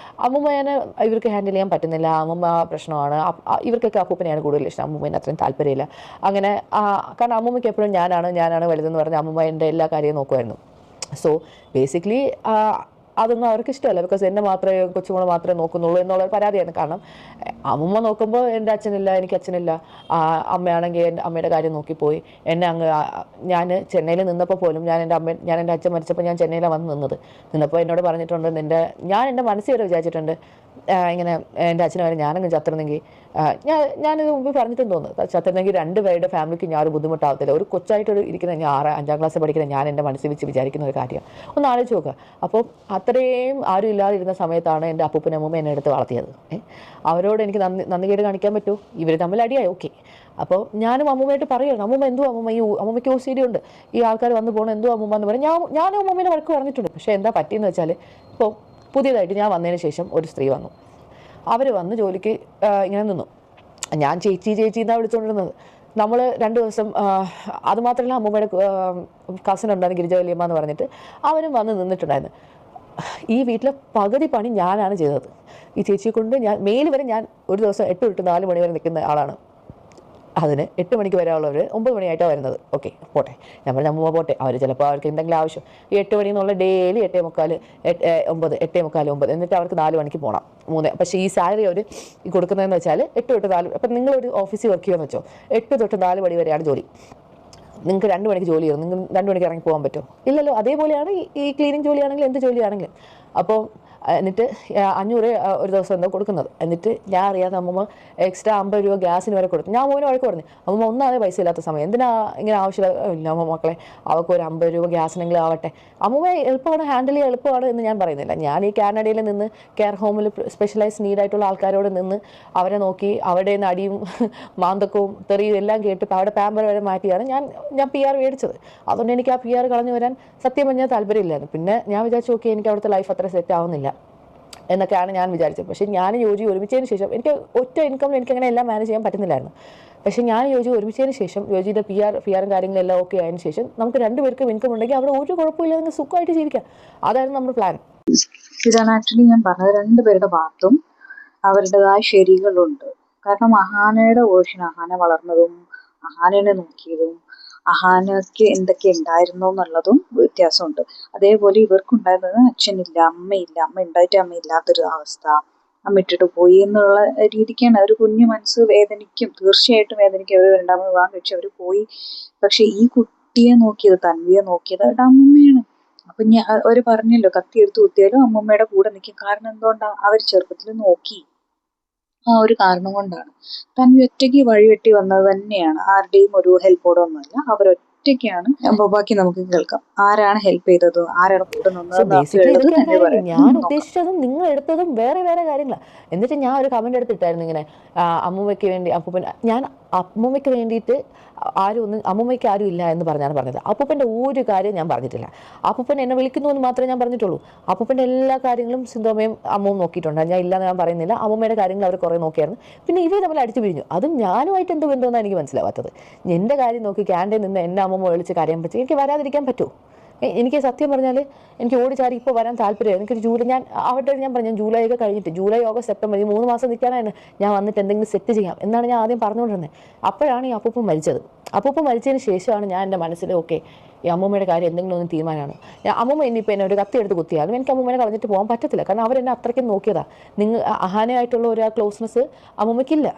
അമ്മൂമ്മേനെ ഇവർക്ക് ഹാൻഡിൽ ചെയ്യാൻ പറ്റുന്നില്ല. അമ്മൂമ്മ പ്രശ്നമാണ്. ഇവർക്കൊക്കെ അപ്പൂപ്പനെയാണ് കൂടുതൽ ഇഷ്ടം, അമ്മൂമ്മേനെ അത്രയും താല്പര്യമില്ല. അങ്ങനെ കാരണം അമ്മൂമ്മയ്ക്ക് എപ്പോഴും ഞാനാണ് വലുതെന്ന് പറഞ്ഞ് അമ്മൂമ്മ എൻ്റെ എല്ലാ കാര്യവും നോക്കുമായിരുന്നു. സോ ബേസിക്കലി അതൊന്നും അവർക്ക് ഇഷ്ടമല്ല. ബിക്കോസ് എന്നെ മാത്രമേ കൊച്ചുമോളെ മാത്രമേ നോക്കുന്നുള്ളൂ എന്നുള്ളൊരു പരാതിയാണ്. കാരണം അമ്മൂമ്മ നോക്കുമ്പോൾ എൻ്റെ അച്ഛനില്ല, എനിക്ക് അച്ഛനില്ല. അമ്മയാണെങ്കിൽ എൻ്റെ അമ്മയുടെ കാര്യം നോക്കിപ്പോയി. ഞാൻ ചെന്നൈയിൽ നിന്നപ്പോൾ പോലും ഞാൻ എൻ്റെ അച്ഛൻ മരിച്ചപ്പോൾ ഞാൻ ചെന്നൈയിലാണ് നിന്നപ്പോൾ എന്നോട് പറഞ്ഞിട്ടുണ്ട്, ഞാൻ എൻ്റെ മനസ്സിൽ വരെ വിചാരിച്ചിട്ടുണ്ട് ഇങ്ങനെ എൻ്റെ അച്ഛനെ വരെ ഞാനങ്ങ് ചത്തിരുന്നെങ്കിൽ ഞാനിത് മുമ്പ് പറഞ്ഞിട്ടും തോന്നുന്നു, ചത്തിരുന്നെങ്കിൽ രണ്ടുപേരുടെ ഫാമിലിക്ക് ഞാൻ ഒരു ബുദ്ധിമുട്ടാവത്തില്ല. ഒരു കൊച്ചായിട്ടൊരു ഇരിക്കുന്ന 5ാം ക്ലാസ്സിൽ പഠിക്കുന്ന ഞാൻ എൻ്റെ മനസ്സിൽ വെച്ച് വിചാരിക്കുന്ന ഒരു കാര്യം ഒന്ന് ആലോചിച്ച് നോക്കുക. അപ്പോൾ അത്രയും ആരും ഇല്ലാതിരുന്ന സമയത്താണ് എൻ്റെ അപ്പൂപ്പനും അമ്മൂമ്മ എന്നെ എടുത്ത് വളർത്തിയത്. അവരോട് എനിക്ക് നന്ദികേട് കാണിക്കാൻ പറ്റുമോ? ഇവർ തമ്മിൽ അടിയായി, ഓക്കെ. അപ്പോൾ ഞാനും അമ്മൂമ്മയായിട്ട് പറയുകയാണ്, അമ്മൂമ്മ എന്തോ അമ്മൂമ്മയ്ക്ക് OCD ഉണ്ട്, ഈ ആൾക്കാർ വന്നു പോകണം, എന്തോ അമ്മൂമ്മ എന്ന് പറയും. ഞാനും അമ്മൂമ്മേനെ വഴക്ക് പറഞ്ഞിട്ടുണ്ട്. പക്ഷേ എന്താ പറ്റിയെന്ന് വെച്ചാൽ ഇപ്പോൾ പുതിയതായിട്ട് ഞാൻ വന്നതിന് ശേഷം ഒരു സ്ത്രീ വന്നു. അവർ വന്ന് ജോലിക്ക് ഇങ്ങനെ നിന്നു. ഞാൻ ചേച്ചി എന്നാണ് വിളിച്ചുകൊണ്ടിരുന്നത്. നമ്മൾ 2 ദിവസം അതുമാത്രമല്ല, അമ്മൂമ്മയുടെ കസിൻ ഉണ്ടായിരുന്നു ഗിരിജ വലിയമ്മ എന്ന് പറഞ്ഞിട്ട്, അവരും വന്ന് നിന്നിട്ടുണ്ടായിരുന്നു. ഈ വീട്ടിലെ പകുതി പണി ഞാനാണ് ചെയ്തത്. ഈ ചേച്ചിയെ കൊണ്ട് മെയിൽ വരെ ഞാൻ ഒരു ദിവസം 8 to 4 മണി വരെ നിൽക്കുന്ന ആളാണ്. അതിന് 8 മണിക്ക് വരാനുള്ളവർ 9 മണിയായിട്ടാണ് വരുന്നത്. ഓക്കെ, പോട്ടെ, ഞാൻ പറഞ്ഞ അമ്മൂമ്മ പോട്ടെ, അവർ ചിലപ്പോൾ അവർക്ക് എന്തെങ്കിലും ആവശ്യം ഈ 8 മണി എന്നുള്ള ഡെയിലി 8:45, 9, എന്നിട്ട് അവർക്ക് 4 മണിക്ക് പോകണം 3. പക്ഷേ ഈ സാലറി അവർ കൊടുക്കുന്നതെന്ന് വെച്ചാൽ 8 to 4. അപ്പം നിങ്ങളൊരു ഓഫീസിൽ വർക്ക് ചെയ്യുമെന്ന് വെച്ചോ, 8 to 4 മണി വരെയാണ് ജോലി. നിങ്ങൾക്ക് 2 മണിക്ക് ജോലി ചെയ്യും, നിങ്ങൾ 2 മണിക്ക് ഇറങ്ങി പോകാൻ പറ്റുമോ? ഇല്ലല്ലോ. അതേപോലെയാണ് ഈ ക്ലീനിങ് ജോലിയാണെങ്കിലും എന്ത് ജോലിയാണെങ്കിലും. അപ്പോൾ എന്നിട്ട് 500 ഒരു ദിവസം എന്താ കൊടുക്കുന്നത്. എന്നിട്ട് ഞാൻ അറിയാതെ അമ്മൂമ്മ എക്സ്ട്രാ 50 രൂപ ഗ്യാസിന് വരെ കൊടുത്തു. ഞാൻ മോനെ വഴക്ക് പറഞ്ഞു, അമ്മൂമ്മ ഒന്നാതെ പൈസ ഇല്ലാത്ത സമയം എന്തിനാ ഇങ്ങനെ ആവശ്യമില്ല അമ്മ മക്കളെ, അവർക്ക് ഒരു 50 രൂപ ഗ്യാസിനെങ്കിലും ആവട്ടെ. അമ്മൂമ്മ ഹാൻഡിൽ ചെയ്യാൻ എളുപ്പമാണ് എന്ന് ഞാൻ പറയുന്നില്ല. ഞാൻ ഈ കാനഡയിൽ നിന്ന് കെയർ ഹോമിൽ സ്പെഷ്യലൈസ് നീഡായിട്ടുള്ള ആൾക്കാരോട് നിന്ന് അവരെ നോക്കി അവിടെ നിന്ന് അടിയും മാന്തക്കവും തെറിയും എല്ലാം കേട്ട് അവിടെ പാമ്പർ വരെ മാറ്റിയാണ് ഞാൻ PR മേടിച്ചത്. അതുകൊണ്ട് എനിക്ക് ആ PR കളഞ്ഞു വരാൻ സത്യം പറഞ്ഞാൽ താല്പര്യമില്ലായിരുന്നു. പിന്നെ ഞാൻ വിചാരിച്ചു, ഓക്കെ, എനിക്ക് അവിടുത്തെ ലൈഫ് അത്ര സെറ്റ് ആവുന്നില്ല എന്നൊക്കെയാണ് ഞാൻ വിചാരിച്ചത്. പക്ഷേ ഞാൻ യോജി ഒരുമിച്ചതിന് ശേഷം എനിക്ക് ഒറ്റ ഇൻകമിൽ എനിക്കങ്ങനെ എല്ലാം മാനേജ് ചെയ്യാൻ പറ്റുന്നില്ലായിരുന്നു. പക്ഷേ ഞാൻ യോജി ഒരുമിച്ചതിന് ശേഷം യോജിയുടെ PR കാര്യങ്ങളെല്ലാം ഓക്കെ ആയതിനു ശേഷം നമുക്ക് 2 പേർക്കും ഇൻകം ഉണ്ടെങ്കിൽ അവിടെ ഒരു കുഴപ്പമില്ല, നിങ്ങൾക്ക് സുഖമായിട്ട് ജീവിക്കാം. അതായിരുന്നു നമ്മുടെ പ്ലാൻ. ഇതാണ് ആക്ച്വലി ഞാൻ പറഞ്ഞത്. 2 പേരുടെ ഭാഗത്തും അവരുടേതായ ശരികളുണ്ട്. കാരണം അഹാനയുടെ വേർഷൻ, അഹാന വളർന്നതും അഹാനനെ നോക്കിയതും അഹാനയ്ക്ക് എന്തൊക്കെ ഉണ്ടായിരുന്നു എന്നുള്ളതും വ്യത്യാസമുണ്ട്. അതേപോലെ ഇവർക്കുണ്ടായിരുന്നത് അച്ഛനില്ല, അമ്മയില്ല, അമ്മ ഉണ്ടായിട്ട് അമ്മയില്ലാത്തൊരു അവസ്ഥ, അമ്മ ഇട്ടിട്ട് പോയി എന്നുള്ള രീതിക്കാണ്. ഒരു കുഞ്ഞു മനസ്സ് വേദനിക്കും, തീർച്ചയായിട്ടും വേദനിക്കും. അവർ 2ാമത് വിവാഹം കഴിച്ച് അവർ പോയി. പക്ഷെ ഈ കുട്ടിയെ നോക്കിയത്, തൻവിയെ നോക്കിയത് അവരുടെ അമ്മമ്മയാണ്. അപ്പൊ അവര് പറഞ്ഞല്ലോ, കത്തി എടുത്ത് കുത്തിയാലും അമ്മമ്മയുടെ കൂടെ നിൽക്കും. കാരണം എന്തുകൊണ്ടാ? അവർ ചെറുപ്പത്തിൽ നോക്കി. ആ ഒരു കാരണം കൊണ്ടാണ്. തൻവി ഒറ്റയ്ക്ക് വഴിവെട്ടി വന്നത് തന്നെയാണ്, ആരുടെയും ഒരു ഹെൽപ്പോടെ ഒന്നുമല്ല. അവരൊറ്റയ്ക്കാണ്. അപ്പോൾ ബാക്കി നമുക്ക് കേൾക്കാം. ആരാണ് ഹെൽപ്പ് ചെയ്തത്, ആരാണ് കൂടെ നിന്നത്. ഞാൻ ഉദ്ദേശിച്ചതും നിങ്ങൾ എടുത്തതും വേറെ കാര്യങ്ങളാണ്. എന്നിട്ട് ഞാൻ ഒരു കമന്റ് എടുത്തിട്ടായിരുന്നു ഇങ്ങനെ, അമ്മൂമ്മയ്ക്ക് വേണ്ടി അമ്മൂമ്മയ്ക്ക് വേണ്ടിയിട്ട് അമ്മൂമ്മയ്ക്ക് ആരും ഇല്ല എന്ന് പറഞ്ഞാണ് പറഞ്ഞത്. അപ്പൂപ്പൻ്റെ ഒരു കാര്യം ഞാൻ പറഞ്ഞിട്ടില്ല. അപ്പൂപ്പൻ എന്നെ വിളിക്കുന്നു എന്ന് മാത്രമേ ഞാൻ പറഞ്ഞിട്ടുള്ളൂ. അപ്പൂപ്പൻ്റെ എല്ലാ കാര്യങ്ങളും സിന്ധുമ്മയും അമ്മവും നോക്കിയിട്ടുണ്ട്. ഞാൻ ഇല്ലാന്ന് ഞാൻ പറയുന്നില്ല. അമ്മൂമ്മയുടെ കാര്യങ്ങൾ അവർ കുറേ നോക്കിയായിരുന്നു. പിന്നെ ഇവർ തമ്മിൽ അടിച്ചു പിരിഞ്ഞു. അതും ഞാനുമായിട്ട് എന്ത് ബന്ധമെന്നാണ് എനിക്ക് മനസ്സിലാവാത്തത്. എൻ്റെ കാര്യം നോക്കി ക്യാൻറ്റീൻ നിന്ന് എന്നെ അമ്മൂമ്മ വിളിച്ച് കാര്യം പറ്റി എനിക്ക് വരാതിരിക്കാൻ പറ്റുമോ? എനിക്ക് സത്യം പറഞ്ഞാൽ എനിക്ക് ഓടിച്ചാടി ഇപ്പോൾ വരാൻ താല്പര്യമാണ്. എനിക്കൊരു ഞാൻ പറഞ്ഞു, ജൂലൈ ഒക്കെ കഴിഞ്ഞിട്ട്, ജൂലൈ, ഓഗസ്റ്റ്, സെപ്റ്റംബർ, ഈ 3 മാസം നിൽക്കാനാണ് ഞാൻ വന്നിട്ട് എന്തെങ്കിലും സെറ്റ് ചെയ്യാം എന്നാണ് ഞാൻ ആദ്യം പറഞ്ഞുകൊണ്ടിരുന്നത്. അപ്പോഴാണ് ഈ അപ്പൂപ്പൻ മരിച്ചത്. അപ്പൂപ്പൻ മരിച്ചതിന് ശേഷമാണ് ഞാൻ എൻ്റെ മനസ്സിൽ ഓക്കെ ഈ അമ്മൂമ്മയുടെ കാര്യം എന്തെങ്കിലും ഒന്ന് തീരുമാനമാണ്. അമ്മൂമ്മ ഇനിയിപ്പോൾ എന്നെ ഒരു കത്തി എടുത്ത് കുത്തിയാലും എനിക്ക് അമ്മൂമ്മനെ കളഞ്ഞിട്ട് പോകാൻ പറ്റത്തില്ല. കാരണം അവരെന്നെ അത്രയ്ക്കും നോക്കിയതാണ്. അഹാനയായിട്ടുള്ള ഒരു ക്ലോസ്നെസ് അമ്മൂമ്മയ്ക്കില്ല.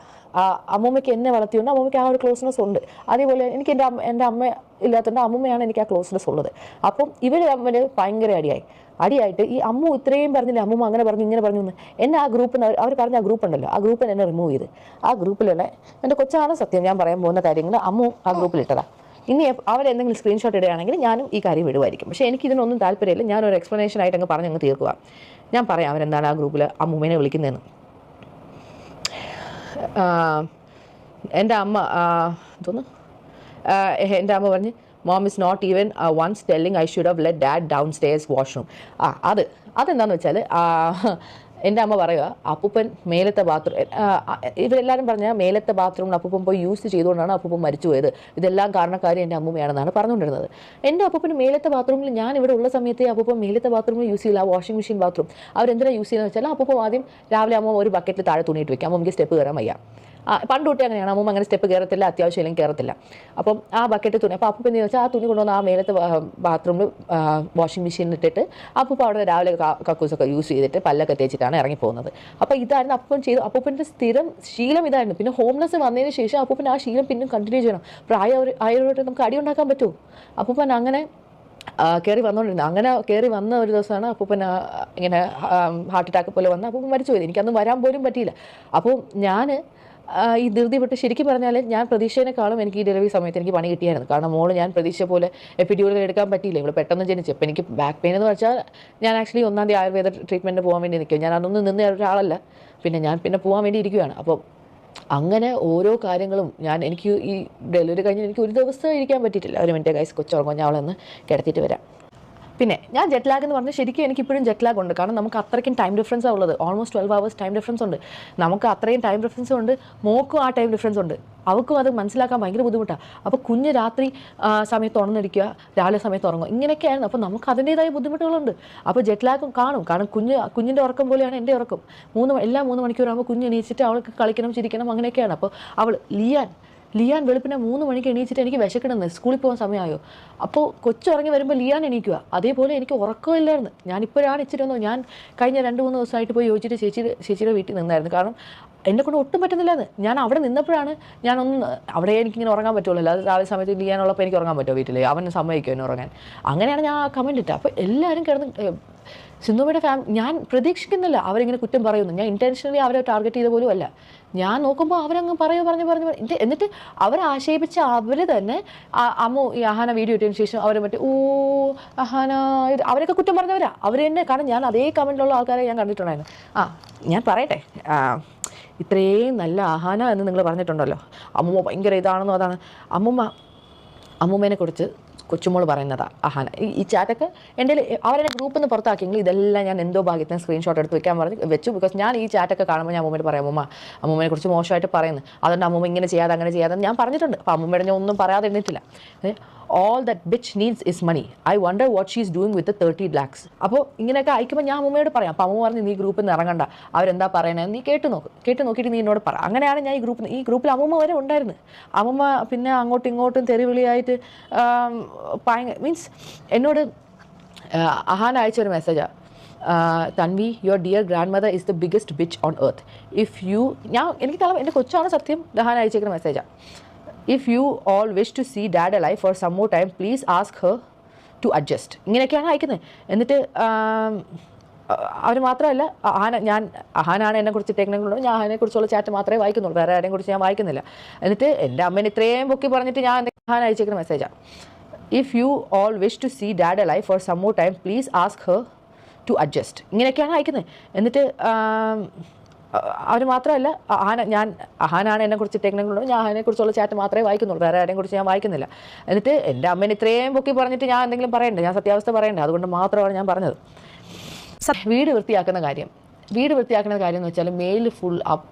അമ്മൂമ്മയ്ക്ക് എന്നെ വളർത്തിയുണ്ട്, അമ്മൂമ്മയ്ക്ക് ആ ഒരു ക്ലോസ്നെസ് ഉണ്ട്. അതേപോലെ എനിക്ക് എൻ്റെ അമ്മ ഇല്ലാത്തതുകൊണ്ട് അമ്മൂമ്മയാണ് എനിക്ക് ആ ക്ലോസ്നെസ് ഉള്ളത്. അപ്പം ഇവർ തമ്മിൽ ഭയങ്കര അടിയായിട്ട് ഈ അമ്മു ഇത്രയും പറഞ്ഞില്ല, അമ്മൂമ്മ അങ്ങനെ പറഞ്ഞു ഇങ്ങനെ പറഞ്ഞു എന്ന് എന്നെ ആ ഗ്രൂപ്പിൽ നിന്ന് അവർ പറഞ്ഞ ആ ഗ്രൂപ്പ് ഉണ്ടല്ലോ, ആ ഗ്രൂപ്പിൽ എന്നെ റിമൂവ് ചെയ്ത്. ആ ഗ്രൂപ്പിലുള്ള എൻ്റെ കൊച്ചാണ് സത്യം ഞാൻ പറയാൻ പോകുന്ന കാര്യങ്ങൾ അമ്മു ആ ഗ്രൂപ്പിൽ ഇട്ടതാണ്. ഇനി അവരെന്തെങ്കിലും സ്ക്രീൻഷോട്ട് ഇടുകയാണെങ്കിൽ ഞാനും ഈ കാര്യം വിടുമായിരിക്കും. പക്ഷേ എനിക്കിതിനൊന്നും താല്പര്യമില്ല. ഞാനൊരു എക്സ്പ്ലനേഷൻ ആയിട്ട് അങ്ങ് പറഞ്ഞങ്ങ് തീർക്കുക. ഞാൻ പറയാം അവരെന്താണ് ആ ഗ്രൂപ്പിൽ അമ്മൂമ്മേനെ വിളിക്കുന്നതെന്ന്. എൻ്റെ അമ്മ തോന്നുന്നു എൻ്റെ അമ്മ പറഞ്ഞ് mom is not even once telling I should have let dad downstairs washroom. അതെന്താണെന്ന് വെച്ചാൽ എൻ്റെ അമ്മ പറയുക അപ്പൂപ്പൻ മേലത്തെ ബാത്റൂം, ഇവരെല്ലാവരും പറഞ്ഞാൽ മേലത്തെ ബാത്റൂമിൽ അപ്പൂപ്പൻ പോയി യൂസ് ചെയ്തുകൊണ്ടാണ് അപ്പൂപ്പൻ മരിച്ചു പോയത്. ഇതെല്ലാം കാരണക്കാരി എൻ്റെ അമ്മൂമ്മയാണെന്നാണ് പറഞ്ഞുകൊണ്ടിരുന്നത്. എൻ്റെ അപ്പൂപ്പന് മേലത്തെ ബാത്റൂമിൽ ഞാൻ ഇവിടെ ഉള്ള സമയത്ത് അപ്പൂപ്പൻ മേലത്തെ ബാത്റൂമിൽ യൂസ് ചെയ്യില്ല. ആ വാഷിംഗ് മെഷീൻ ബാത്റൂം അവരെന്തിനാണ് യൂസ് ചെയ്യുന്നത് വെച്ചാൽ അപ്പൂപ്പൻ ആദ്യം രാവിലെ അമ്മ ഒരു ബക്കറ്റിൽ താഴെ തുണിയിട്ട് വെക്കാം. അമ്മയ്ക്ക് സ്റ്റെപ്പ് കയറാൻ വയ്യ. പണ്ട് തൊട്ടേ അങ്ങനെയാണ്. അമ്മൂമ്മ അങ്ങനെ സ്റ്റെപ്പ് കയറത്തില്ല, അത്യാവശ്യം ഇല്ലെങ്കിൽ കയറത്തില്ല. അപ്പം ആ ബക്കറ്റ് തുണി അപ്പോൾ അപ്പം എന്ന് വെച്ചാൽ ആ തുണി കൊണ്ടുവന്ന് ആ മേലത്തെ ബാത്റൂമിൽ വാഷിംഗ് മെഷീനിൽ ഇട്ടിട്ട് അപ്പം അവിടെ രാവിലെ കക്കൂസൊക്കെ യൂസ് ചെയ്തിട്ട് പല്ലൊക്കെ തേച്ചിട്ടാണ് ഇറങ്ങിപ്പോകുന്നത്. അപ്പോൾ ഇതായിരുന്നു അപ്പം ചെയ്തു. അപ്പൂപ്പൻ്റെ സ്ഥിരം ശീലം ഇതായിരുന്നു. പിന്നെ ഹോംലെസ് വന്നതിന് ശേഷം അപ്പൂപ്പൻ ആ ശീലം പിന്നെ കണ്ടിന്യൂ ചെയ്യണം. ആയവരോട്ട് നമുക്ക് അടി ഉണ്ടാക്കാൻ പറ്റുമോ? അപ്പൂപ്പൻ അങ്ങനെ കയറി വന്നുകൊണ്ടിരുന്നത്. അങ്ങനെ കയറി വന്ന ഒരു ദിവസമാണ് അപ്പൂപ്പൻ ഇങ്ങനെ ഹാർട്ട് അറ്റാക്ക് പോലെ വന്ന് അപ്പൂപ്പൻ മരിച്ചു പോയത്. എനിക്കന്ന് വരാൻ പോലും പറ്റിയില്ല. അപ്പോൾ ഞാൻ ഈ ധൃതി വിട്ട് ശരിക്കും പറഞ്ഞാൽ ഞാൻ പ്രതീക്ഷേനേക്കാളും എനിക്ക് ഈ ഡെലിവറി സമയത്ത് എനിക്ക് പണി കിട്ടിയായിരുന്നു. കാരണം മോള് ഞാൻ പ്രതീക്ഷ പോലെ എപ്പിഡ്യൂറൽ എടുക്കാൻ പറ്റിയില്ല. ഇവിടെ പെട്ടെന്ന് ജനിച്ചു. അപ്പോൾ എനിക്ക് ബാക്ക് പെയിൻ എന്ന് വെച്ചാൽ ഞാൻ ആക്ച്വലി 1ാം തീയതി ആയുർവേദ ട്രീറ്റ്മെൻറ്റ് പോകാൻ വേണ്ടി നിൽക്കും. ഞാൻ അതൊന്നും നിന്ന ഒരാളല്ല. പിന്നെ പോകാൻ വേണ്ടി ഇരിക്കുകയാണ്. അപ്പോൾ അങ്ങനെ ഓരോ കാര്യങ്ങളും എനിക്ക് ഈ ഡെലിവറി കഴിഞ്ഞ് എനിക്ക് ഒരു ദിവസം ഇരിക്കാൻ പറ്റിയിട്ടില്ല. ഒരു മിനിറ്റ് ഗൈസ്, കൊച്ചുറങ്ങും, ഞാൻ അവളെ ഒന്ന് കിടത്തിയിട്ട് വരാം. പിന്നെ ഞാൻ ജെറ്റ് ലാഗ് എന്ന് പറഞ്ഞാൽ ശരിക്കും എനിക്കിപ്പോഴും ജെറ്റ് ലാഗ് ഉണ്ട്. കാരണം നമുക്ക് അത്രയ്ക്കും ടൈം ഡിഫറൻസാണ് ഉള്ളത്. ഓൾമോസ്റ്റ് 12 hours ടൈം ഡിഫറൻസ് ഉണ്ട്. നമുക്ക് അത്രയും ടൈം ഡിഫറൻസും ഉണ്ട്, മോക്കും ആ ടൈം ഡിഫറൻസ് ഉണ്ട്. അവൾക്കും അത് മനസ്സിലാക്കാൻ ഭയങ്കര ബുദ്ധിമുട്ടാണ്. അപ്പോൾ കുഞ്ഞ് രാത്രി സമയത്ത് ഉണർന്നിരിക്കുക, രാവിലെ സമയത്ത് ഉറങ്ങുക, ഇങ്ങനെയൊക്കെയാണ്. അപ്പോൾ നമുക്ക് അതിൻ്റേതായ ബുദ്ധിമുട്ടുകളുണ്ട്. അപ്പോൾ ജെറ്റ് ലാഗും കാണും. കാരണം കുഞ്ഞിൻ്റെ ഉറക്കം പോലെയാണ് എൻ്റെ ഉറക്കം. 3 മണിക്കൂറാകുമ്പോൾ കുഞ്ഞ് എണീച്ചിട്ട് അവൾക്ക് കളിക്കണം, ചിരിക്കണം, അങ്ങനെയൊക്കെയാണ്. അപ്പോൾ അവൾ ലിയാൻ വെളുപ്പിനെ 3 മണിക്ക് എണീച്ചിട്ട് എനിക്ക് വിശക്കണമെന്ന്, സ്കൂളിൽ പോകാൻ സമയമായോ. അപ്പോൾ കൊച്ചുറങ്ങി വരുമ്പോൾ ലിയാൻ എണീക്കുക. അതേപോലെ എനിക്ക് ഉറക്കമില്ലായിരുന്നു. ഞാനിപ്പോഴാണ് ഇച്ചിരി ഞാൻ കഴിഞ്ഞ 2-3 ദിവസമായിട്ട് പോയി ചോദിച്ചിട്ട് ചേച്ചിയുടെ വീട്ടിൽ നിന്നായിരുന്നു. കാരണം എന്നെക്കൊണ്ട് ഒട്ടും പറ്റുന്നില്ലാന്ന്. ഞാൻ അവിടെ നിന്നപ്പോഴാണ് അവിടെ എനിക്കിങ്ങനെ ഉറങ്ങാൻ പറ്റുള്ളൂ. അത് രാവിലെ സമയത്ത് ലിയാനുള്ളപ്പോൾ എനിക്ക് ഉറങ്ങാൻ പറ്റുമോ വീട്ടിൽ? അവന് സമ്മതിക്കുമോ എന്നെ ഉറങ്ങാൻ? അങ്ങനെയാണ് ഞാൻ ആ കമൻറ്റ് ഇട്ടത്. അപ്പോൾ എല്ലാവരും കിടന്ന് സിന്ധുമ്മയുടെ ഞാൻ പ്രതീക്ഷിക്കുന്നില്ല അവരിങ്ങനെ കുറ്റം പറയുന്നു. ഞാൻ ഇൻറ്റൻഷനലി അവരെ ടാർഗറ്റ് ചെയ്ത പോലും അല്ല. ഞാൻ നോക്കുമ്പോൾ അവരങ്ങ് പറഞ്ഞു എന്നിട്ട് അവരെ ആക്ഷേപിച്ച അവർ തന്നെ അമ്മു ഈ അഹാന വീഡിയോ ഇട്ടതിന് ശേഷം അവർ അഹാന അവരൊക്കെ കുറ്റം പറഞ്ഞവരാ അവർ തന്നെ. കാരണം ഞാൻ അതേ കമൻറ്റിലുള്ള ആൾക്കാരെ ഞാൻ കണ്ടിട്ടുണ്ടായിരുന്നു. ഞാൻ പറയട്ടെ, ഇത്രയും നല്ല അഹാന എന്ന് നിങ്ങൾ പറഞ്ഞിട്ടുണ്ടല്ലോ, അമ്മൂമ്മ ഭയങ്കര ഇതാണെന്നോ അതാണ്. അമ്മൂമ്മേനെ കുറിച്ച് കൊച്ചുമോൾ പറയുന്നതാണ് അഹാന. ഈ ചാറ്റൊക്കെ എൻ്റെ അവരെന്നെ ഗ്രൂപ്പിൽ നിന്ന് പുറത്താക്കിയെങ്കിൽ ഇതെല്ലാം ഞാൻ എന്തോ ഭാഗ്യത്തിന് സ്ക്രീൻഷോട്ട് എടുത്ത് വെച്ചു. ബിക്കോസ് ഞാൻ ഈ ചാറ്റൊക്കെ കാണുമ്പോൾ ഞാൻ അമ്മൂമ്മയോട് പറയാം, അമ്മൂമ്മയെ കുറിച്ച് മോശമായിട്ട് പറയുന്നു, അതുകൊണ്ട് അമ്മൂമ്മ ഇങ്ങനെ ചെയ്യാതെ അങ്ങനെ ചെയ്യാതെ ഞാൻ പറഞ്ഞിട്ടുണ്ട്. അപ്പോൾ അമ്മൂമ്മയുടെ ഞാൻ ഒന്നും പറയാതെ എണ്ണിട്ടില്ല. all that bitch needs is money. I wonder what she's doing with the 30 lakhs. അപ്പോൾ ഇങ്ങനെയൊക്കെ അയക്കുമ്പോൾ ഞാൻ അമ്മൂമ്മയോട് പറയാം. അപ്പോൾ അമ്മ പറഞ്ഞ് നീ ഗ്രൂപ്പിൽ നിന്ന് ഇറങ്ങണ്ട, അവരെന്താ പറയണത് നീ കേട്ട് നോക്കിയിട്ട് നീ എന്നോട് പറ. അങ്ങനെയാണ് ഞാൻ ഈ ഗ്രൂപ്പിൽ അമ്മൂമ്മ വരെ ഉണ്ടായിരുന്നു. അമ്മൂമ്മ പിന്നെ അങ്ങോട്ടും ഇങ്ങോട്ടും തെറിവിളിയായിട്ട് മീൻസ് എന്നോട് അഹാന അയച്ചൊരു മെസ്സേജാണ്, Tanvi your dear grand mother is the biggest bitch on earth. എനിക്ക് തളം എൻ്റെ കൊച്ചാണ് സത്യം അഹാന അയച്ചേക്കുന്ന മെസ്സേജാണ്. If you all wish to see dad alive for some more time, please ask her to adjust. ഇങ്ങനെയൊക്കെയാണ് അയക്കുന്നത്. എന്നിട്ട് അവർ മാത്രമല്ല അഹാനാണ് എന്നെക്കുറിച്ച് ഇട്ടേക്കുന്നുള്ളൂ. ഞാൻ അതിനെക്കുറിച്ചുള്ള ചാറ്റ് മാത്രമേ വായിക്കുന്നുള്ളൂ, വേറെ ആരെയും കുറിച്ച് ഞാൻ വായിക്കുന്നില്ല. എന്നിട്ട് എൻ്റെ അമ്മേനെ ഇത്രയും പൊക്കി പറഞ്ഞിട്ട് ഞാൻ അഹാന അയച്ചേക്കുന്ന മെസ്സേജാണ്. If you all wish to see dad alive for some more time, please ask her to adjust. ഇങ്ങനെയൊക്കെയാണ് അയക്കുന്നത്. എന്നിട്ട് അവർ മാത്രമല്ല അഹാനാണ് എന്നെക്കുറിച്ച് ഇട്ടേക്കുന്നുള്ളൂ. ഞാൻ അതിനെക്കുറിച്ചുള്ള ചാറ്റ് മാത്രമേ വായിക്കുന്നുള്ളൂ, വേറെ ആരെയും കുറിച്ച് ഞാൻ വായിക്കുന്നില്ല. എന്നിട്ട് എൻ്റെ അമ്മേനെ ഇത്രയും പൊക്കി പറഞ്ഞിട്ട് ഞാൻ എന്തെങ്കിലും പറയണ്ടേ, ഞാൻ സത്യാവസ്ഥ പറയണ്ടേ, അതുകൊണ്ട് മാത്രമാണ് ഞാൻ പറഞ്ഞത്. വീട് വൃത്തിയാക്കുന്ന കാര്യം വീട് വൃത്തിയാക്കുന്ന കാര്യം എന്ന് വെച്ചാൽ മെയിൽ ഫുൾ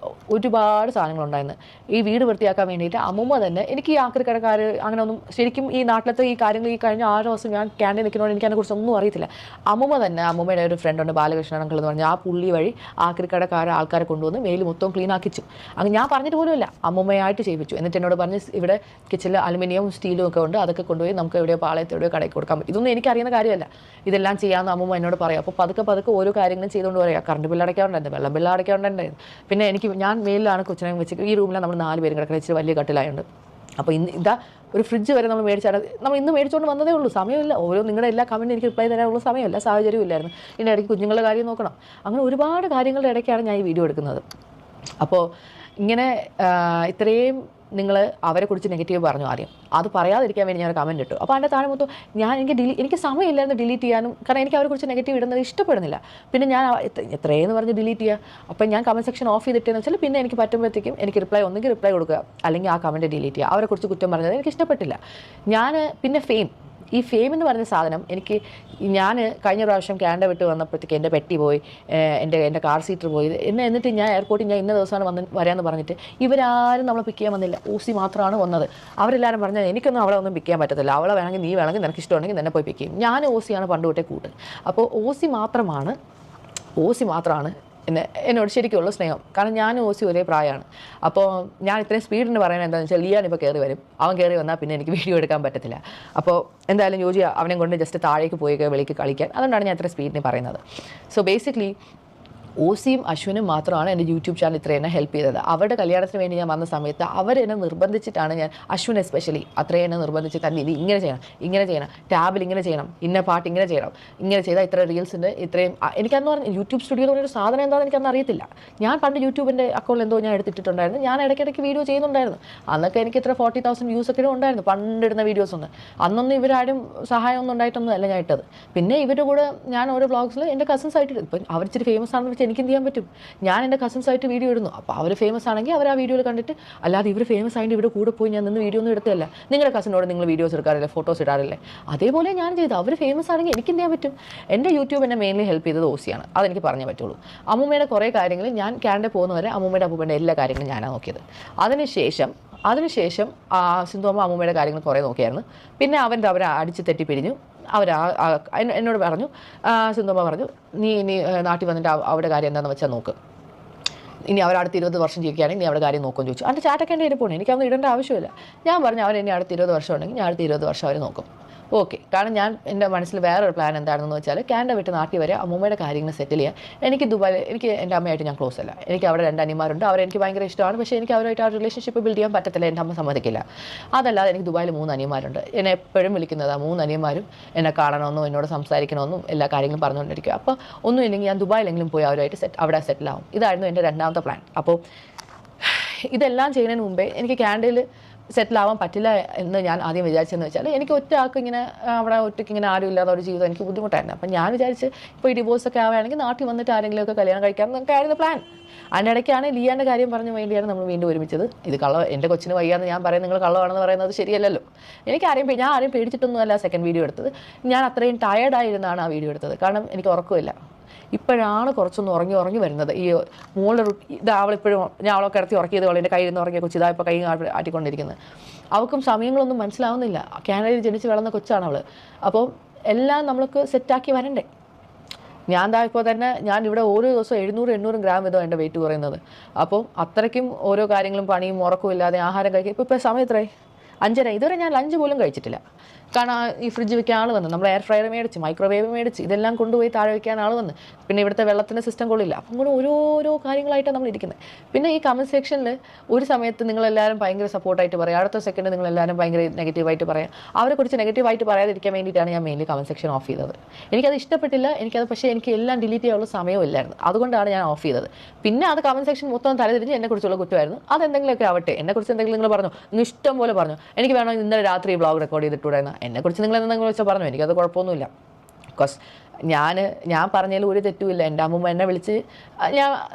ഒരുപാട് സാധനങ്ങളുണ്ടായിരുന്നു. ഈ വീട് വൃത്തിയാക്കാൻ വേണ്ടിയിട്ട് അമ്മൂമ്മ തന്നെ, എനിക്ക് ഈ ആക്രിക്കടക്കാർ അങ്ങനെ ഒന്നും ശരിക്കും ഈ നാട്ടിലത്തെ ഈ കാര്യങ്ങൾ ഈ കഴിഞ്ഞ 6 ദിവസം ഞാൻ ക്യാൻറ്റീൻ നിൽക്കുന്നതുകൊണ്ട് എനിക്ക് അതിനെക്കുറിച്ച് ഒന്നും അറിയത്തില്ല. അമ്മൂമ്മ തന്നെ, അമ്മൂമ്മയുടെ ഒരു ഫ്രണ്ടുണ്ട് ബാലകൃഷ്ണൻ അങ്കിൾ എന്ന് പറഞ്ഞാൽ, ആ പുള്ളി വഴി ആക്രിക്കടക്കാരെ ആൾക്കാരെ കൊണ്ടുവന്ന് മെയിൽ മൊത്തം ക്ലീൻ ആക്കിച്ചു. അങ്ങനെ ഞാൻ പറഞ്ഞിട്ട് പോലുമില്ല, അമ്മൂമ്മയായിട്ട് ചെയ്യിപ്പിച്ചു. എന്നിട്ട് എന്നോട് പറഞ്ഞ് ഇവിടെ കിച്ചണിൽ അലുമിനിയവും സ്റ്റീലും ഒക്കെ ഉണ്ട്, അതൊക്കെ കൊണ്ടുപോയി നമുക്ക് എവിടെയോ പാളയത്ത് എവിടെയോ കടയിൽ കൊടുക്കാൻ പറ്റും. ഇതൊന്നും എനിക്കറിയുന്ന കാര്യമല്ല, ഇതെല്ലാം ചെയ്യാമെന്ന് അമ്മൂമ്മ എന്നോട് പറയാം. അപ്പോൾ പതുക്കെ ഓരോ കാര്യങ്ങളും ചെയ്തുകൊണ്ട് പറയാം. കറണ്ട് ബില്ല് അടയ്ക്കാറുണ്ടായിരുന്നു, വെള്ളം ബില്ല് അടയ്ക്കാറുണ്ടായിരുന്നു. പിന്നെ ഞാൻ മേലിലാണ് കൊച്ചിനെ വെച്ച്, ഈ റൂമിലാണ് നമ്മൾ 4 പേരും കിടക്കുന്നത്, ഇച്ചിരി വലിയ കട്ടിലായുണ്ട്. അപ്പോൾ ഇതാ ഒരു ഫ്രിഡ്ജ് വരെ നമ്മൾ ഇന്ന് മേടിച്ചുകൊണ്ട് വന്നതേ ഉള്ളൂ, സമയമില്ല. നിങ്ങളുടെ എല്ലാ കമൻറ്റും എനിക്ക് റിപ്ലൈ തരാനുള്ള സമയമില്ല, സാഹചര്യവും ഇല്ലായിരുന്നു. ഇതിൻ്റെ ഇടയ്ക്ക് കുഞ്ഞുങ്ങളുടെ കാര്യം നോക്കണം, അങ്ങനെ ഒരുപാട് കാര്യങ്ങളുടെ ഇടയ്ക്കാണ് ഞാൻ ഈ വീഡിയോ എടുക്കുന്നത്. അപ്പോൾ ഇങ്ങനെ ഇത്രയും നിങ്ങൾ അവരെക്കുറിച്ച് നെഗറ്റീവ് പറഞ്ഞു ആദ്യം, അത് പറയാതിരിക്കാൻ വേണ്ടി ഞാൻ കമൻറ്റ് ഇട്ടു. അപ്പോൾ അതിൻ്റെ താഴെ മൊത്തം എനിക്ക് സമയമില്ലായിരുന്നു ഡിലീറ്റ് ചെയ്യാനും, കാരണം എനിക്ക് അവരെക്കുറിച്ച് നെഗറ്റീവ് ഇടുന്നത് ഇഷ്ടപ്പെടുന്നില്ല. പിന്നെ ഞാൻ എത്രയെന്ന് പറഞ്ഞ് ഡിലീറ്റ് ചെയ്യുക. അപ്പോൾ ഞാൻ കമൻറ്റ് സെക്ഷൻ ഓഫ് ചെയ്തിട്ടെന്ന് വെച്ചാൽ പിന്നെ എനിക്ക് പറ്റുമ്പോഴത്തേക്കും എനിക്ക് ഒന്നെങ്കിൽ റിപ്ലൈ കൊടുക്കുക, അല്ലെങ്കിൽ ആ കമൻറ്റ് ഡിലീറ്റ് ചെയ്യുക. അവരെക്കുറിച്ച് കുറ്റം പറഞ്ഞത് എനിക്ക് ഇഷ്ടപ്പെട്ടില്ല. പിന്നെ ഈ ഫെയിം എന്ന് പറഞ്ഞ സാധനം ഞാൻ കഴിഞ്ഞ പ്രാവശ്യം കാനഡ വിട്ട് വന്നപ്പോഴത്തേക്ക് എൻ്റെ പെട്ടി പോയി, എൻ്റെ കാർ സീറ്റർ പോയി. എന്നിട്ട് ഞാൻ എയർപോർട്ടിൽ ഇന്ന ദിവസമാണ് വരാമെന്ന് പറഞ്ഞിട്ട് ഇവരാരും നമ്മളെ പിക്ക് ചെയ്യാൻ വന്നില്ല. ഓസി മാത്രമാണ് വന്നത്. അവരെല്ലാവരും പറഞ്ഞാൽ എനിക്കൊന്നും അവളെ ഒന്നും പിക്ക് ചെയ്യാൻ പറ്റത്തില്ല, അവളെ വേണമെങ്കിൽ നീ വേണമെങ്കിൽ നിനക്ക് ഇഷ്ടമുണ്ടെങ്കിൽ തന്നെ പോയി പിക്ക് ചെയ്യും. ഞാൻ ഓസിയാണ് പണ്ട് തൊട്ടേ കൂട്ട്. അപ്പോൾ ഓസി മാത്രമാണ് എന്നോട് ശരിക്കുള്ള സ്നേഹം. കാരണം ഞാനും ഓസി ഒരേ പ്രായമാണ്. അപ്പോൾ ഞാൻ ഇത്രയും സ്പീഡിന് പറയുന്നത് എന്താണെന്ന് വെച്ചാൽ, ലിയാൻ ഇപ്പോൾ കയറി വരും, അവൻ കയറി വന്നാൽ പിന്നെ എനിക്ക് വീഡിയോ എടുക്കാൻ പറ്റത്തില്ല. അപ്പോൾ എന്തായാലും ജോജി അവനെ കൊണ്ട് ജസ്റ്റ് താഴേക്ക് പോയി വെളിക്ക് കളിക്കാൻ, അതുകൊണ്ടാണ് ഞാൻ ഇത്ര സ്പീഡിന് പറയുന്നത്. സോ ബേസിക്കലി ഓസിയും അശ്വിനും മാത്രമാണ് എൻ്റെ യൂട്യൂബ് ചാനൽ ഇത്രയും എന്നെ ഹെൽപ്പ് ചെയ്തത്. അവരുടെ കല്യാണത്തിന് വേണ്ടി ഞാൻ വന്ന സമയത്ത് അവരെന്നെ നിർബന്ധിച്ചിട്ടാണ് അശ്വിൻ എസ്പെഷ്യലി അത്രയും എന്നെ നിർബന്ധിച്ച് തന്നെ ഇത് ഇങ്ങനെ ചെയ്യണം, ടാബിൽ ഇങ്ങനെ ചെയ്യണം, ഇന്ന പാട്ട് ഇങ്ങനെ ചെയ്താൽ ഇത്ര റീൽസിൻ്റെ ഇത്രയും. എനിക്കന്ന് പറഞ്ഞാൽ യൂട്യൂബ് സ്റ്റുഡിയോ എന്ന് പറഞ്ഞൊരു സാധനം എന്താണെന്ന് എനിക്കന്ന് അറിയത്തില്ല. ഞാൻ പണ്ട് യൂട്യൂബിൻ്റെ അക്കൗണ്ടിൽ എന്തോ ഞാൻ എടുത്തിട്ടുണ്ടായിരുന്നു, ഞാൻ ഇടയ്ക്കിടയ്ക്ക് വീഡിയോ ചെയ്യുന്നുണ്ടായിരുന്നു. അന്നൊക്കെ എനിക്ക് ഇത്ര 40,000 വ്യൂസ് ഒക്കെ ഉണ്ടായിരുന്നു പണ്ടിടുന്ന വീഡിയോസ് ഒന്നും. അന്നൊന്നും ഇവരാരും സഹായമൊന്നും ഉണ്ടായിട്ടൊന്നും അല്ല ഞാൻ ഇട്ടത്. പിന്നെ ഇവരുടെ കൂടെ ഞാൻ ഓരോ വ്ളോഗ്സിൽ എൻ്റെ കസിൻസ് ആയിട്ട് ഇപ്പം അവർ ഇച്ചിരി ഫേമസ് ആണെന്ന് വെച്ചാൽ എനിക്ക് എന്ത് ചെയ്യാൻ പറ്റും? ഞാൻ എൻ്റെ കസിൻസായിട്ട് വീഡിയോ ഇടുന്നു. അപ്പോൾ അവർ ഫേമസ് ആണെങ്കിൽ അവർ ആ വീഡിയോയിൽ കണ്ടിട്ട്, അല്ലാതെ ഇവർ ഫേമസ് ആയിട്ട് ഇവിടെ കൂടെ പോയി ഞാൻ നിന്ന് വീഡിയോ ഒന്നും എടുത്തല്ല. നിങ്ങളുടെ കസിനോട് നിങ്ങൾ വീഡിയോസ് എടുക്കാറില്ലേ, ഫോട്ടോസ് ഇടാറില്ലേ? അതേപോലെ ഞാൻ ചെയ്തു. അവർ ഫേമസ് ആണെങ്കിൽ എനിക്ക് എന്ത് ചെയ്യാൻ പറ്റും? എൻ്റെ യൂട്യൂബ് എന്നെ മെയിൻലി ഹെൽപ്പ് ചെയ്തത് ഓസിയാണ്, അതെനിക്ക് പറഞ്ഞേ പറ്റുള്ളൂ. അമ്മൂമ്മയുടെ കുറേ കാര്യങ്ങൾ ഞാൻ കാനഡ പോകുന്നവരെ അമ്മൂമ്മയുടെ അപ്പൂപ്പൻ്റെ എല്ലാ കാര്യങ്ങളും ഞാനാണ് നോക്കിയത്. അതിനുശേഷം സിന്ധുവമ്മ അമ്മൂമ്മയുടെ കാര്യങ്ങൾ കുറേ നോക്കിയായിരുന്നു. പിന്നെ അവരെ അടിച്ച് തെറ്റിപ്പിരിഞ്ഞു. എന്നോട് പറഞ്ഞു, സിന്ധുമ്മ പറഞ്ഞു, നീ ഇനി നാട്ടിൽ വന്നിട്ട് അവിടെ കാര്യം എന്താണെന്ന് വെച്ചാൽ നോക്ക്, ഇനി അവരടുത്ത് 20 വർഷം ജീവിക്കുകയാണെങ്കിൽ നീ അവിടെ കാര്യം നോക്കുമെന്ന് ചോദിച്ചു. അതിൻ്റെ ചാറ്റൊക്കെ എൻ്റെ ഇരിപ്പുണ്ട്, എനിക്കതൊന്നും ഇടേണ്ട ആവശ്യമില്ല. ഞാൻ പറഞ്ഞു അവരെന്നെ അടുത്ത് 20 വർഷം ഉണ്ടെങ്കിൽ ഞാൻ അടുത്ത 20 വർഷം അവർ നോക്കും. ഓക്കെ. കാരണം എൻ്റെ മനസ്സിൽ വേറൊരു പ്ലാൻ എന്താണെന്ന് വെച്ചാൽ, കാനഡ വിട്ട് നാട്ടിൽ വരെ അമ്മൂമ്മയുടെ കാര്യങ്ങൾ സെറ്റിൽ ചെയ്യാൻ. എനിക്ക് എൻ്റെ അമ്മയായിട്ട് ഞാൻ ക്ലോസ് അല്ല. എനിക്ക് അവിടെ 2 അനിയന്മാരുണ്ട്, അവരെനിക്ക് ഭയങ്കര ഇഷ്ടമാണ്. പക്ഷേ എനിക്ക് അവരുമായിട്ട് ആ റിലേഷൻഷിപ്പ് ബിൽഡ് ചെയ്യാൻ പറ്റത്തില്ല, എൻ്റെ അമ്മ സമ്മതിക്കില്ല. അതല്ലാതെ എനിക്ക് ദുബായിൽ 3 അനിയന്മാരുണ്ട്. എന്നെ എപ്പോഴും വിളിക്കുന്നത് 3 അനിയന്മാരും എന്നെ കാണണമെന്നും എന്നോട് സംസാരിക്കണമെന്നും എല്ലാ കാര്യങ്ങളും പറഞ്ഞുകൊണ്ടിരിക്കുക. അപ്പോൾ ഒന്നുമില്ലെങ്കിൽ ഞാൻ ദുബായിലെങ്കിലും പോയി അവരുമായിട്ട് അവിടെ സെറ്റിലാവും. ഇതായിരുന്നു എൻ്റെ 2ാമത്തെ പ്ലാൻ. അപ്പോൾ ഇതെല്ലാം ചെയ്യുന്നതിന് മുമ്പേ എനിക്ക് കാനഡയിൽ സെറ്റിലാവാൻ പറ്റില്ല എന്ന് ഞാൻ ആദ്യം വിചാരിച്ചതെന്ന് വെച്ചാൽ, എനിക്ക് ഒറ്റയാൾക്ക് ഇങ്ങനെ അവിടെ ഒറ്റയ്ക്ക് ഇങ്ങനെ ആരും ഇല്ലാത്ത ഒരു ജീവിതം എനിക്ക് ബുദ്ധിമുട്ടായിരുന്നു. അപ്പം ഞാൻ വിചാരിച്ച് ഇപ്പോൾ ഈ ഡിവോഴ്സൊക്കെ ആവുകയാണെങ്കിൽ നാട്ടിൽ വന്നിട്ട് ആരെങ്കിലുമൊക്കെ കല്യാണം കഴിക്കാമെന്നൊക്കെ ആയിരുന്നു പ്ലാൻ. അതിൻ്റെ ഇടയ്ക്കാണ് ലിയാൻ്റെ കാര്യം പറഞ്ഞ വേണ്ടിയാണ് നമ്മൾ വീണ്ടും ഒരുമിച്ചത്. ഇത് എൻ്റെ കൊച്ചിന് വയ്യാന്ന് ഞാൻ പറയും, നിങ്ങൾ കള്ളമാണെന്ന് പറയുന്നത് ശരിയല്ലല്ലോ. ഞാൻ ആരെയും പേടിച്ചിട്ടൊന്നുമല്ല സെക്കൻഡ് വീഡിയോ എടുത്തത്. ഞാൻ അത്രയും ടയേർഡായിരുന്നാണ് ആ വീഡിയോ എടുത്തത്. കാരണം എനിക്ക് ഉറക്കമില്ല. ഇപ്പോഴാണ് കുറച്ചൊന്ന് ഉറങ്ങി വരുന്നത്. ഈ മോളുടെ ഇത് അവളിപ്പോഴും, ഞാൻ അവളെ കിടത്തി ഉറക്കിയത് അവളെൻ്റെ കയ്യിൽ നിന്ന് ഉറങ്ങിയ കൊച്ചു ഇതാ ഇപ്പോൾ കൈ ആട്ടിക്കൊണ്ടിരിക്കുന്നത്. അവൾക്കും സമയങ്ങളൊന്നും മനസ്സിലാവുന്നില്ല. കാനഡയിൽ ജനിച്ച് വളർന്ന കൊച്ചാണ് അവൾ. അപ്പോൾ എല്ലാം നമ്മൾക്ക് സെറ്റാക്കി വരണ്ടേ. ഞാൻ ഇപ്പോൾ തന്നെ ഞാൻ ഇവിടെ ഓരോ ദിവസവും 700-800 ഗ്രാം വീതം എൻ്റെ വെയിറ്റ് കുറയുന്നത്. അപ്പോൾ അത്രയ്ക്കും ഓരോ കാര്യങ്ങളും പണിയും ഉറക്കവും ഇല്ലാതെ ആഹാരം കഴിക്കുക. ഇപ്പോൾ സമയം എത്രയായി? 5:30. ഇതുവരെ ഞാൻ ലഞ്ച് പോലും കഴിച്ചിട്ടില്ല. കാരണം ഈ ഫ്രിഡ്ജ് വെക്കാൻ ആൾ വന്നു, നമ്മൾ എയർ ഫ്രയർ മേടിച്ച്, മൈക്രോവേവ് മേടിച്ച്, ഇതെല്ലാം കൊണ്ടുപോയി താഴെ വയ്ക്കാൻ ആൾ വന്ന്. പിന്നെ ഇവിടുത്തെ വെള്ളത്തിൻ്റെ സിസ്റ്റം കൊള്ളില്ല. അപ്പം കൂടെ ഓരോ കാര്യങ്ങളായിട്ടാണ് നമ്മൾ ഇരിക്കുന്നത്. പിന്നെ ഈ കമൻറ്റ് സെക്ഷനിൽ ഒരു സമയത്ത് നിങ്ങളെല്ലാവരും ഭയങ്കര സപ്പോർട്ടായിട്ട് പറയാം, അടുത്ത സെക്കൻഡ് നിങ്ങളെല്ലാവരും ഭയങ്കര നെഗറ്റീവായിട്ട് പറയാം. അവരെക്കുറിച്ച് നെഗറ്റീവായിട്ട് പറയാതിരിക്കാൻ വേണ്ടിയിട്ടാണ് ഞാൻ മെയിൻലി കമൻറ്റ് സെക്ഷൻ ഓഫ് ചെയ്തത്. എനിക്കത് ഇഷ്ടപ്പെട്ടില്ല. പക്ഷേ എനിക്ക് എല്ലാം ഡിലീറ്റ് ചെയ്യാനുള്ള സമയമില്ലായിരുന്നു. അതുകൊണ്ടാണ് ഞാൻ ഓഫ് ചെയ്തത്. പിന്നെ അത് കമൻറ്റ് സെക്ഷൻ മൊത്തം തലതിരിഞ്ഞ് എന്നെക്കുറിച്ചുള്ള കുറ്റമായിരുന്നു. അതെന്തെങ്കിലുമൊക്കെ ആവട്ടെ. എന്നെക്കുറിച്ച് എന്തെങ്കിലും നിങ്ങൾ പറഞ്ഞു, നിങ്ങൾ ഇഷ്ടം പോലെ പറഞ്ഞു. എനിക്ക് വേണമെങ്കിൽ ഇന്നലെ രാത്രി വ്ളോഗ് റെക്കോർഡ് ചെയ്തിട്ടുണ്ടായിരുന്നു. എന്നെക്കുറിച്ച് നിങ്ങൾ എന്തെങ്കിലും വെച്ചാൽ പറഞ്ഞു, എനിക്കത് കുഴപ്പമൊന്നുമില്ല. ബിക്കോസ് ഞാൻ പറഞ്ഞതിൽ ഒരു തെറ്റുമില്ല. എൻ്റെ അമ്മൂമ്മ എന്നെ വിളിച്ച്,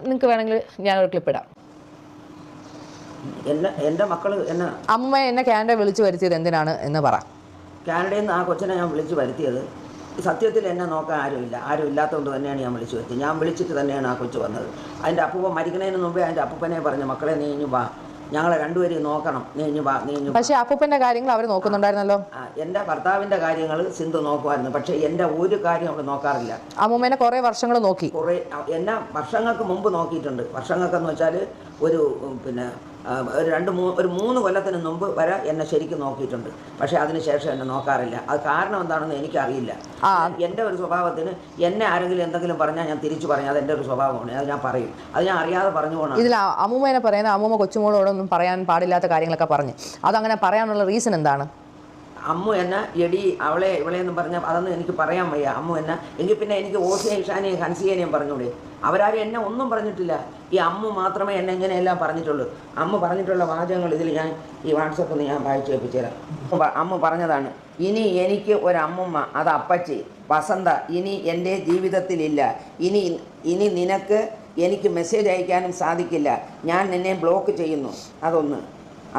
നിങ്ങൾക്ക് വേണമെങ്കിൽ ഞാനൊരു ക്ലിപ്പ് ഇടാം. എൻ്റെ മക്കൾ അമ്മൂമ്മ എന്നെ കാനഡ വിളിച്ച് വരുത്തിയത് എന്തിനാണ് എന്ന് പറ. കാനഡയിൽ നിന്ന് ആ കൊച്ചിനെ ഞാൻ വിളിച്ച് വരുത്തിയത് സത്യത്തിൽ എന്നെ നോക്കാൻ ആരുമില്ല, ആരും ഇല്ലാത്തതുകൊണ്ട് തന്നെയാണ് ഞാൻ വിളിച്ചു വരുത്തി. ഞാൻ വിളിച്ചിട്ട് തന്നെയാണ് ആ കൊച്ചു വന്നത്. അതിൻ്റെ അപ്പൂപ്പൻ മരിക്കുന്നതിന് മുമ്പേ അതിൻ്റെ അപ്പൂപ്പനെ പറഞ്ഞു, മക്കളെ നീ ഇഞ്ഞു വാ, ഞങ്ങളെ രണ്ടുപേരെയും നോക്കണം, നീ ഇഞ്ഞു വാ, നീ ഇഞ്ഞു. പക്ഷേ അപ്പൂപ്പൻ്റെ കാര്യങ്ങൾ അവർ നോക്കുന്നുണ്ടായിരുന്നല്ലോ. എൻ്റെ ഭർത്താവിൻ്റെ കാര്യങ്ങൾ സിന്ധു നോക്കുമായിരുന്നു, പക്ഷേ എൻ്റെ ഒരു കാര്യം അവൾ നോക്കാറില്ല. അമ്മൂമ്മേനെ കുറേ വർഷങ്ങൾ നോക്കി. എന്നെ വർഷങ്ങൾക്ക് മുമ്പ് നോക്കിയിട്ടുണ്ട്. വർഷങ്ങൾക്കെന്ന് വെച്ചാൽ ഒരു പിന്നെ ഒരു 3 കൊല്ലത്തിന് മുമ്പ് വരെ എന്നെ ശരിക്കും നോക്കിയിട്ടുണ്ട്. പക്ഷേ അതിനുശേഷം എന്നെ നോക്കാറില്ല. അത് കാരണം എന്താണെന്ന് എനിക്കറിയില്ല. എൻ്റെ ഒരു സ്വഭാവത്തിന് എന്നെ ആരെങ്കിലും എന്തെങ്കിലും പറഞ്ഞാൽ ഞാൻ തിരിച്ചു പറഞ്ഞാൽ അത് എൻ്റെ ഒരു സ്വഭാവമാണ്. അത് ഞാൻ പറയും, അത് ഞാൻ അറിയാതെ പറഞ്ഞു പോകണം. ഇതിൽ അമ്മൂമ്മേനെ പറയുന്ന അമ്മൂമ്മ കൊച്ചുമോളോടൊന്നും പറയാൻ പാടില്ലാത്ത കാര്യങ്ങളൊക്കെ പറഞ്ഞു. അതങ്ങനെ പറയാനുള്ള റീസൺ എന്താണ്? അമ്മു എന്നെ എടി അവളെ ഇവളെന്നും പറഞ്ഞാൽ അതൊന്നും എനിക്ക് പറയാൻ വയ്യ. അമ്മു എന്നെ എങ്കിൽ പിന്നെ എനിക്ക് ഓസിയെ ഇഷാനെയും ഹൻസിയേനെയും പറഞ്ഞൂടെ? അവരാരും എന്നെ ഒന്നും പറഞ്ഞിട്ടില്ല. ഈ അമ്മു മാത്രമേ എന്നെ ഇങ്ങനെയെല്ലാം പറഞ്ഞിട്ടുള്ളൂ. അമ്മ പറഞ്ഞിട്ടുള്ള വാചകങ്ങൾ ഇതിൽ ഞാൻ ഈ വാട്സപ്പിൽ ഞാൻ വായിച്ചു കേൾപ്പിച്ചു തരാം. അമ്മ പറഞ്ഞതാണ്, ഇനി എനിക്ക് ഒരമ്മുമ്മ, അത് അപ്പച്ചി വസന്ത ഇനി എൻ്റെ ജീവിതത്തിലില്ല. ഇനി നിനക്ക് എനിക്ക് മെസ്സേജ് അയക്കാനും സാധിക്കില്ല. ഞാൻ നിന്നെ ബ്ലോക്ക് ചെയ്യുന്നു. അതൊന്ന്.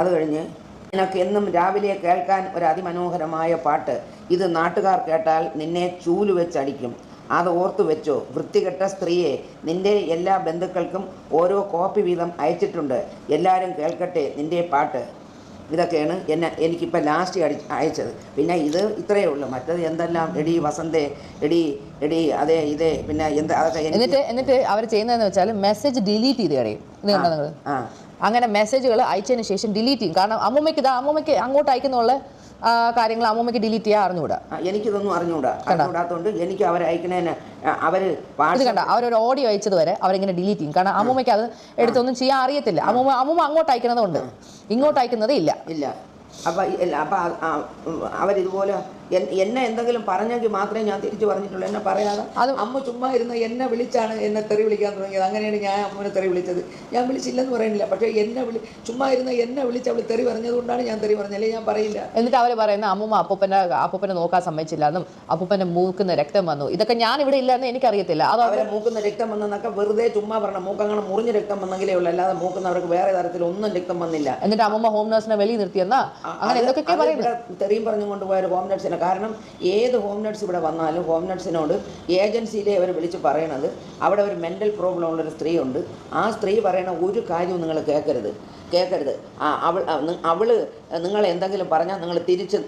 അത് കഴിഞ്ഞ് നിനക്ക് എന്നും രാവിലെ കേൾക്കാൻ ഒരു അതിമനോഹരമായ പാട്ട്. ഇത് നാട്ടുകാർ കേട്ടാൽ നിന്നെ ചൂല് വെച്ചടിക്കും. അത് ഓർത്തു വെച്ചോ. വൃത്തികെട്ട സ്ത്രീയെ, നിൻ്റെ എല്ലാ ബന്ധുക്കൾക്കും ഓരോ കോപ്പി വീതം അയച്ചിട്ടുണ്ട്. എല്ലാവരും കേൾക്കട്ടെ നിൻ്റെ പാട്ട്. ഇതൊക്കെയാണ് എനിക്കിപ്പോൾ ലാസ്റ്റ് അയച്ചത്. പിന്നെ ഇത് ഇത്രയേ ഉള്ളൂ. മറ്റത് എന്തെല്ലാം എടി വസന്തേ, എടി അതേ ഇതേ പിന്നെ എന്താ അതൊക്കെ. എന്നിട്ട് അവർ ചെയ്യുന്നതെന്ന് വെച്ചാൽ മെസ്സേജ് ഡിലീറ്റ് ചെയ്ത് കളയും. നിങ്ങൾ അങ്ങനെ മെസ്സേജുകൾ അയച്ചതിന് ശേഷം ഡിലീറ്റ് ചെയ്യും. കാരണം അമ്മൂമ്മയ്ക്ക് അങ്ങോട്ട് അയക്കുന്നുള്ള കാര്യങ്ങൾ അമ്മൂമ്മയ്ക്ക് ഡിലീറ്റ് ചെയ്യാൻ അറിഞ്ഞുകൂടാ. എനിക്കിതൊന്നും അറിഞ്ഞുകൂടാത്തതുകൊണ്ട് എനിക്ക് അവർ അയക്കണേന് അവരൊരു ഓഡിയോ അയച്ചത് വരെ അവരിങ്ങനെ ഡിലീറ്റ് ചെയ്യും. കാരണം അമ്മൂമ്മയ്ക്ക് അത് എടുത്തൊന്നും ചെയ്യാൻ അറിയത്തില്ല. അമ്മൂമ്മ അങ്ങോട്ട് അയക്കുന്നതുകൊണ്ട് ഇങ്ങോട്ട് അയക്കുന്നതേ ഇല്ല. അപ്പം അവരിതുപോലെ എന്നെ എന്തെങ്കിലും പറഞ്ഞെങ്കിൽ മാത്രമേ ഞാൻ തിരിച്ചു പറഞ്ഞിട്ടുള്ളൂ. എന്നെ പറയാതെ അമ്മ ചുമ്മാ ഇരുന്ന് എന്നെ വിളിച്ചാണ് എന്നെ തെറി വിളിക്കാൻ തുടങ്ങിയത്. അങ്ങനെയാണ് ഞാൻ അമ്മനെ തെറി വിളിച്ചത്. ഞാൻ വിളിച്ചില്ലെന്ന് പറയുന്നില്ല, പക്ഷേ ചുമ്മാ ഇരുന്ന് എന്നെ വിളിച്ച് അവൾ തെറി പറഞ്ഞതുകൊണ്ടാണ് ഞാൻ തെറി പറഞ്ഞല്ലേ, ഞാൻ പറയില്ല. എന്നിട്ട് അവർ പറയുന്ന അമ്മൂമ്മ അപ്പൂപ്പനെ നോക്കാൻ സമ്മതിച്ചില്ല എന്നും അപ്പൂപ്പൻ്റെ മൂക്കുന്ന രക്തം വന്നു, ഇതൊക്കെ ഞാൻ ഇവിടെ ഇല്ലെന്ന് എനിക്കറിയത്തില്ല. അത് അവരെ മൂക്കുന്ന രക്തം വന്നെന്നൊക്കെ വെറുതെ ചുമ്മാ പറഞ്ഞ മൂക്കങ്ങനെ മുറിഞ്ഞ രക്തം വന്നെങ്കിലേ ഉള്ളൂ, അല്ലാതെ മൂക്കുന്നവർക്ക് വേറെ തരത്തിൽ ഒന്നും രക്തം വന്നില്ല. എന്നിട്ട് അമ്മൂമ്മ ഹോം നഴ്സിനെ വെളിയിൽ നിർത്തിയെന്നാ അങ്ങനെ എന്തൊക്കെ പറയുന്നത്. തെറിയും പറഞ്ഞു കൊണ്ടുപോയൊരു ഹോം നഴ്സിനെ. കാരണം ഏത് ഹോം നഴ്സ് ഇവിടെ വന്നാലും ഹോം നഴ്സിനോട് ഏജൻസിയിലെ അവർ വിളിച്ച് പറയണത് അവിടെ ഒരു മെൻ്റൽ പ്രോബ്ലം ഉള്ളൊരു സ്ത്രീ ഉണ്ട്. ആ സ്ത്രീ പറയണ ഒരു കാര്യവും നിങ്ങൾ കേൾക്കരുത്. അവൾ നിങ്ങൾ എന്തെങ്കിലും പറഞ്ഞാൽ നിങ്ങൾ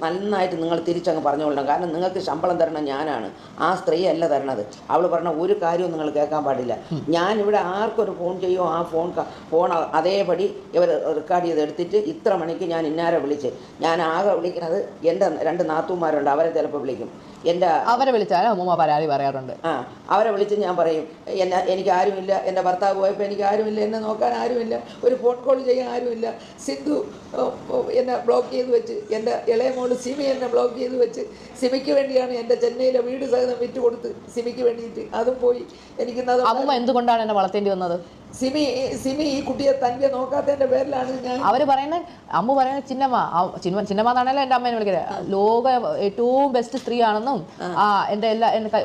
നന്നായിട്ട് നിങ്ങൾ തിരിച്ചങ്ങ് പറഞ്ഞുകൊള്ളണം. കാരണം നിങ്ങൾക്ക് ശമ്പളം തരണം ഞാനാണ്, ആ സ്ത്രീ അല്ല തരണത്. അവൾ പറഞ്ഞ ഒരു കാര്യവും നിങ്ങൾ കേൾക്കാൻ പാടില്ല. ഞാനിവിടെ ആർക്കൊരു ഫോൺ ചെയ്യുമോ ആ ഫോൺ അതേപടി ഇവർ റെക്കോർഡ് ചെയ്ത് എടുത്തിട്ട് ഇത്ര മണിക്ക് ഞാൻ ഇന്നാരെ വിളിച്ച്, ഞാൻ ആകെ വിളിക്കുന്നത് എൻ്റെ 2 നാത്തൂന്മാരുണ്ട്, അവരെ ചിലപ്പോൾ വിളിക്കും. അവരെ വിളിച്ചാലും അമ്മൂമ്മ പരാതി പറയാറുണ്ട്. അവരെ വിളിച്ച് ഞാൻ പറയും, എനിക്ക് ആരുമില്ല, എൻ്റെ ഭർത്താവ് പോയപ്പോൾ എനിക്ക് ആരുമില്ല, എന്നെ നോക്കാൻ ആരുമില്ല, ഒരു ഫോൺ കോൾ ചെയ്യാൻ ആരുമില്ല. സിന്ധു എന്നെ ബ്ലോക്ക് ചെയ്ത് വെച്ച്, എൻ്റെ ഇളയ മോള് സിമി എന്നെ ബ്ലോക്ക് ചെയ്ത് വെച്ച്, സിമിക്ക് വേണ്ടിയാണ് എൻ്റെ ചെന്നൈയിലെ വീട് സഹിതം വിറ്റ് കൊടുത്ത് സിമിക്ക് വേണ്ടിയിട്ട്, അതും പോയി. എനിക്ക് അമ്മൂമ്മ എന്തുകൊണ്ടാണ് എന്നെ വളർത്തേണ്ടി വന്നത്? സിമി ഈ കുട്ടിയെ തന്നെ നോക്കാത്തതിൻ്റെ പേരിലാണ് ഞാൻ. അവർ പറയുന്നത് അമ്മ പറയുന്നത് ചിന്നമ്മ എന്നാണല്ലോ എൻ്റെ അമ്മേനെ വിളിക്കുന്നത്. ലോക ഏറ്റവും ബെസ്റ്റ് സ്ത്രീ ആണെന്നും എൻ്റെ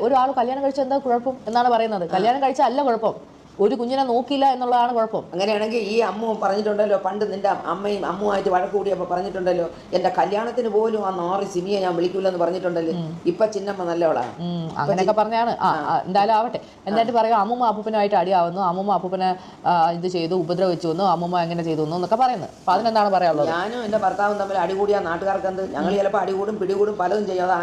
ഒരാൾ കല്യാണം കഴിച്ചാൽ എന്താ കുഴപ്പം എന്നാണ് പറയുന്നത്. കല്യാണം കഴിച്ചാൽ അല്ല കുഴപ്പം, ഒരു കുഞ്ഞിനെ നോക്കിയില്ല എന്നുള്ളതാണ് കുഴപ്പം. അങ്ങനെയാണെങ്കിൽ ഈ അമ്മ പറഞ്ഞിട്ടുണ്ടല്ലോ, പണ്ട് നിന്റെ അമ്മയും അമ്മുമായിട്ട് വഴക്ക് കൂടിയപ്പോൾ പറഞ്ഞിട്ടുണ്ടല്ലോ, എൻ്റെ കല്യാണത്തിന് പോലും ആ 4 സിമിയെ ഞാൻ വിളിക്കൂലെന്ന് പറഞ്ഞിട്ടുണ്ടല്ലോ. ഇപ്പൊ ചിന്നമ്മ നല്ലവളാണ്. അങ്ങനെയൊക്കെ പറഞ്ഞാണ്. എന്തായാലും ആവട്ടെ. എന്നിട്ട് പറയുക അമ്മൂമ്മ അപ്പൂപ്പനായിട്ട് അടിയാവുന്നു, അമ്മൂമ്മ അപ്പൂപ്പനെ ഇത് ചെയ്തു, ഉപദ്രവിച്ചു വന്നു, അമ്മൂമ്മ എങ്ങനെ ചെയ്തു എന്നൊക്കെ പറയുന്നത്. അപ്പൊ അതിനെന്താണ് പറയാനുള്ളത്? ഞാനും എൻ്റെ ഭർത്താവും തമ്മിൽ അടികൂടിയ നാട്ടുകാർക്ക് എന്ത്? ഞങ്ങൾ ചിലപ്പോൾ അടികൂടും പിടികൂടും പലതും ചെയ്യും. അത്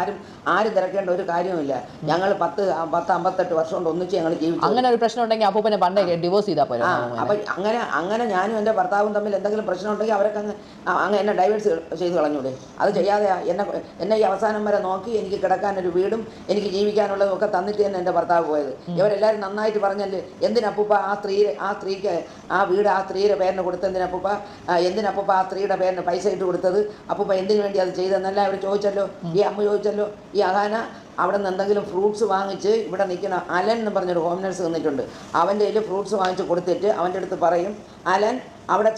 ആരും തിരക്കേണ്ട ഒരു കാര്യവുമില്ല. ഞങ്ങൾ 10-58 വർഷം കൊണ്ട് ഒന്നിച്ച് ഞങ്ങൾ ജീവിച്ചു. അങ്ങനെ ഒരു പ്രശ്നം ഉണ്ടെങ്കിൽ അപ്പൂപ്പനെ പണ്ടേ ഡിവോഴ്സ് ചെയ്താൽ പോലെ. അപ്പം അങ്ങനെ ഞാനും എൻ്റെ ഭർത്താവും തമ്മിൽ എന്തെങ്കിലും പ്രശ്നം ഉണ്ടെങ്കിൽ അവരൊക്കെ അങ്ങ് എന്നെ ഡൈവേഴ്സ് ചെയ്ത് കളഞ്ഞൂടെ? അത് ചെയ്യാതെ എന്നെ ഈ അവസാനം വരെ നോക്കി എനിക്ക് കിടക്കാനൊരു വീടും എനിക്ക് ജീവിക്കാനുള്ളതും ഒക്കെ തന്നിട്ട് തന്നെ എൻ്റെ ഭർത്താവ് പോയത്. ഇവരെല്ലാവരും നന്നായിട്ട് പറഞ്ഞല്ലേ, എന്തിനപ്പൂപ്പ ആ സ്ത്രീക്ക് ആ വീട് ആ സ്ത്രീയുടെ പേരിന് കൊടുത്തെന്തിനപ്പൂപ്പ, എന്തിനപ്പൂപ്പ ആ സ്ത്രീയുടെ പേരിന് പൈസ ഇട്ട് കൊടുത്തത്, അപ്പൂപ്പ എന്തിനു വേണ്ടി അത് ചെയ്തെന്നല്ല അവർ ചോദിച്ചല്ലോ. ഈ അമ്മ ചോദിച്ചല്ലോ. ഈ അഹാന അവിടെ നിന്ന് എന്തെങ്കിലും ഫ്രൂട്ട്സ് വാങ്ങിച്ച് ഇവിടെ നിൽക്കുന്ന അലൻ എന്ന് പറഞ്ഞൊരു ഹോം നഴ്സ് നിന്നിട്ടുണ്ട്. അവൻ്റെ കയ്യിൽ ഫ്രൂട്ട്സ് വാങ്ങിച്ച് കൊടുത്തിട്ട് അവൻ്റെ അടുത്ത് പറയും, അലൻ അവിടെ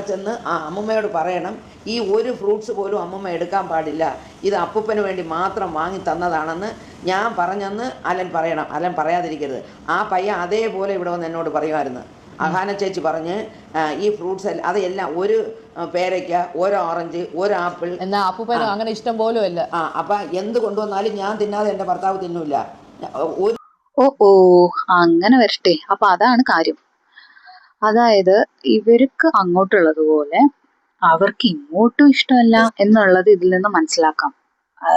ചെന്ന് ആ അമ്മൂമ്മയോട് പറയണം, ഈ ഒരു ഫ്രൂട്ട്സ് പോലും അമ്മൂമ്മ എടുക്കാൻ പാടില്ല, ഇത് അപ്പൂപ്പന് വേണ്ടി മാത്രം വാങ്ങി തന്നതാണെന്ന് ഞാൻ പറഞ്ഞെന്ന് അലൻ പറയണം. അലൻ പറയാതിരിക്കരുത്. ആ പയ്യൻ അതേപോലെ ഇവിടെ വന്ന് എന്നോട് പറയുമായിരുന്നു. അഹാന ചേച്ചി പറഞ്ഞ് ഈ ഫ്രൂട്ട്സ് എല്ലാം അതെല്ലാം ഒരു പേരയ്ക്ക, ഒരു ഓറഞ്ച്, ഒരു ആപ്പിൾ. എന്നാ അപ്പൂപ്പനും അങ്ങനെ ഇഷ്ടം പോലും അല്ല. അപ്പം എന്ത് കൊണ്ടുവന്നാലും ഞാൻ തിന്നാതെ എൻ്റെ ഭർത്താവ് തിന്നൂല. ഒരു ഓ ഓ അങ്ങനെ വരട്ടെ. അപ്പൊ അതാണ് കാര്യം. അതായത് ഇവർക്ക് അങ്ങോട്ടുള്ളതുപോലെ അവർക്ക് ഇങ്ങോട്ടും ഇഷ്ടമല്ല എന്നുള്ളത് ഇതിൽ നിന്ന് മനസ്സിലാക്കാം.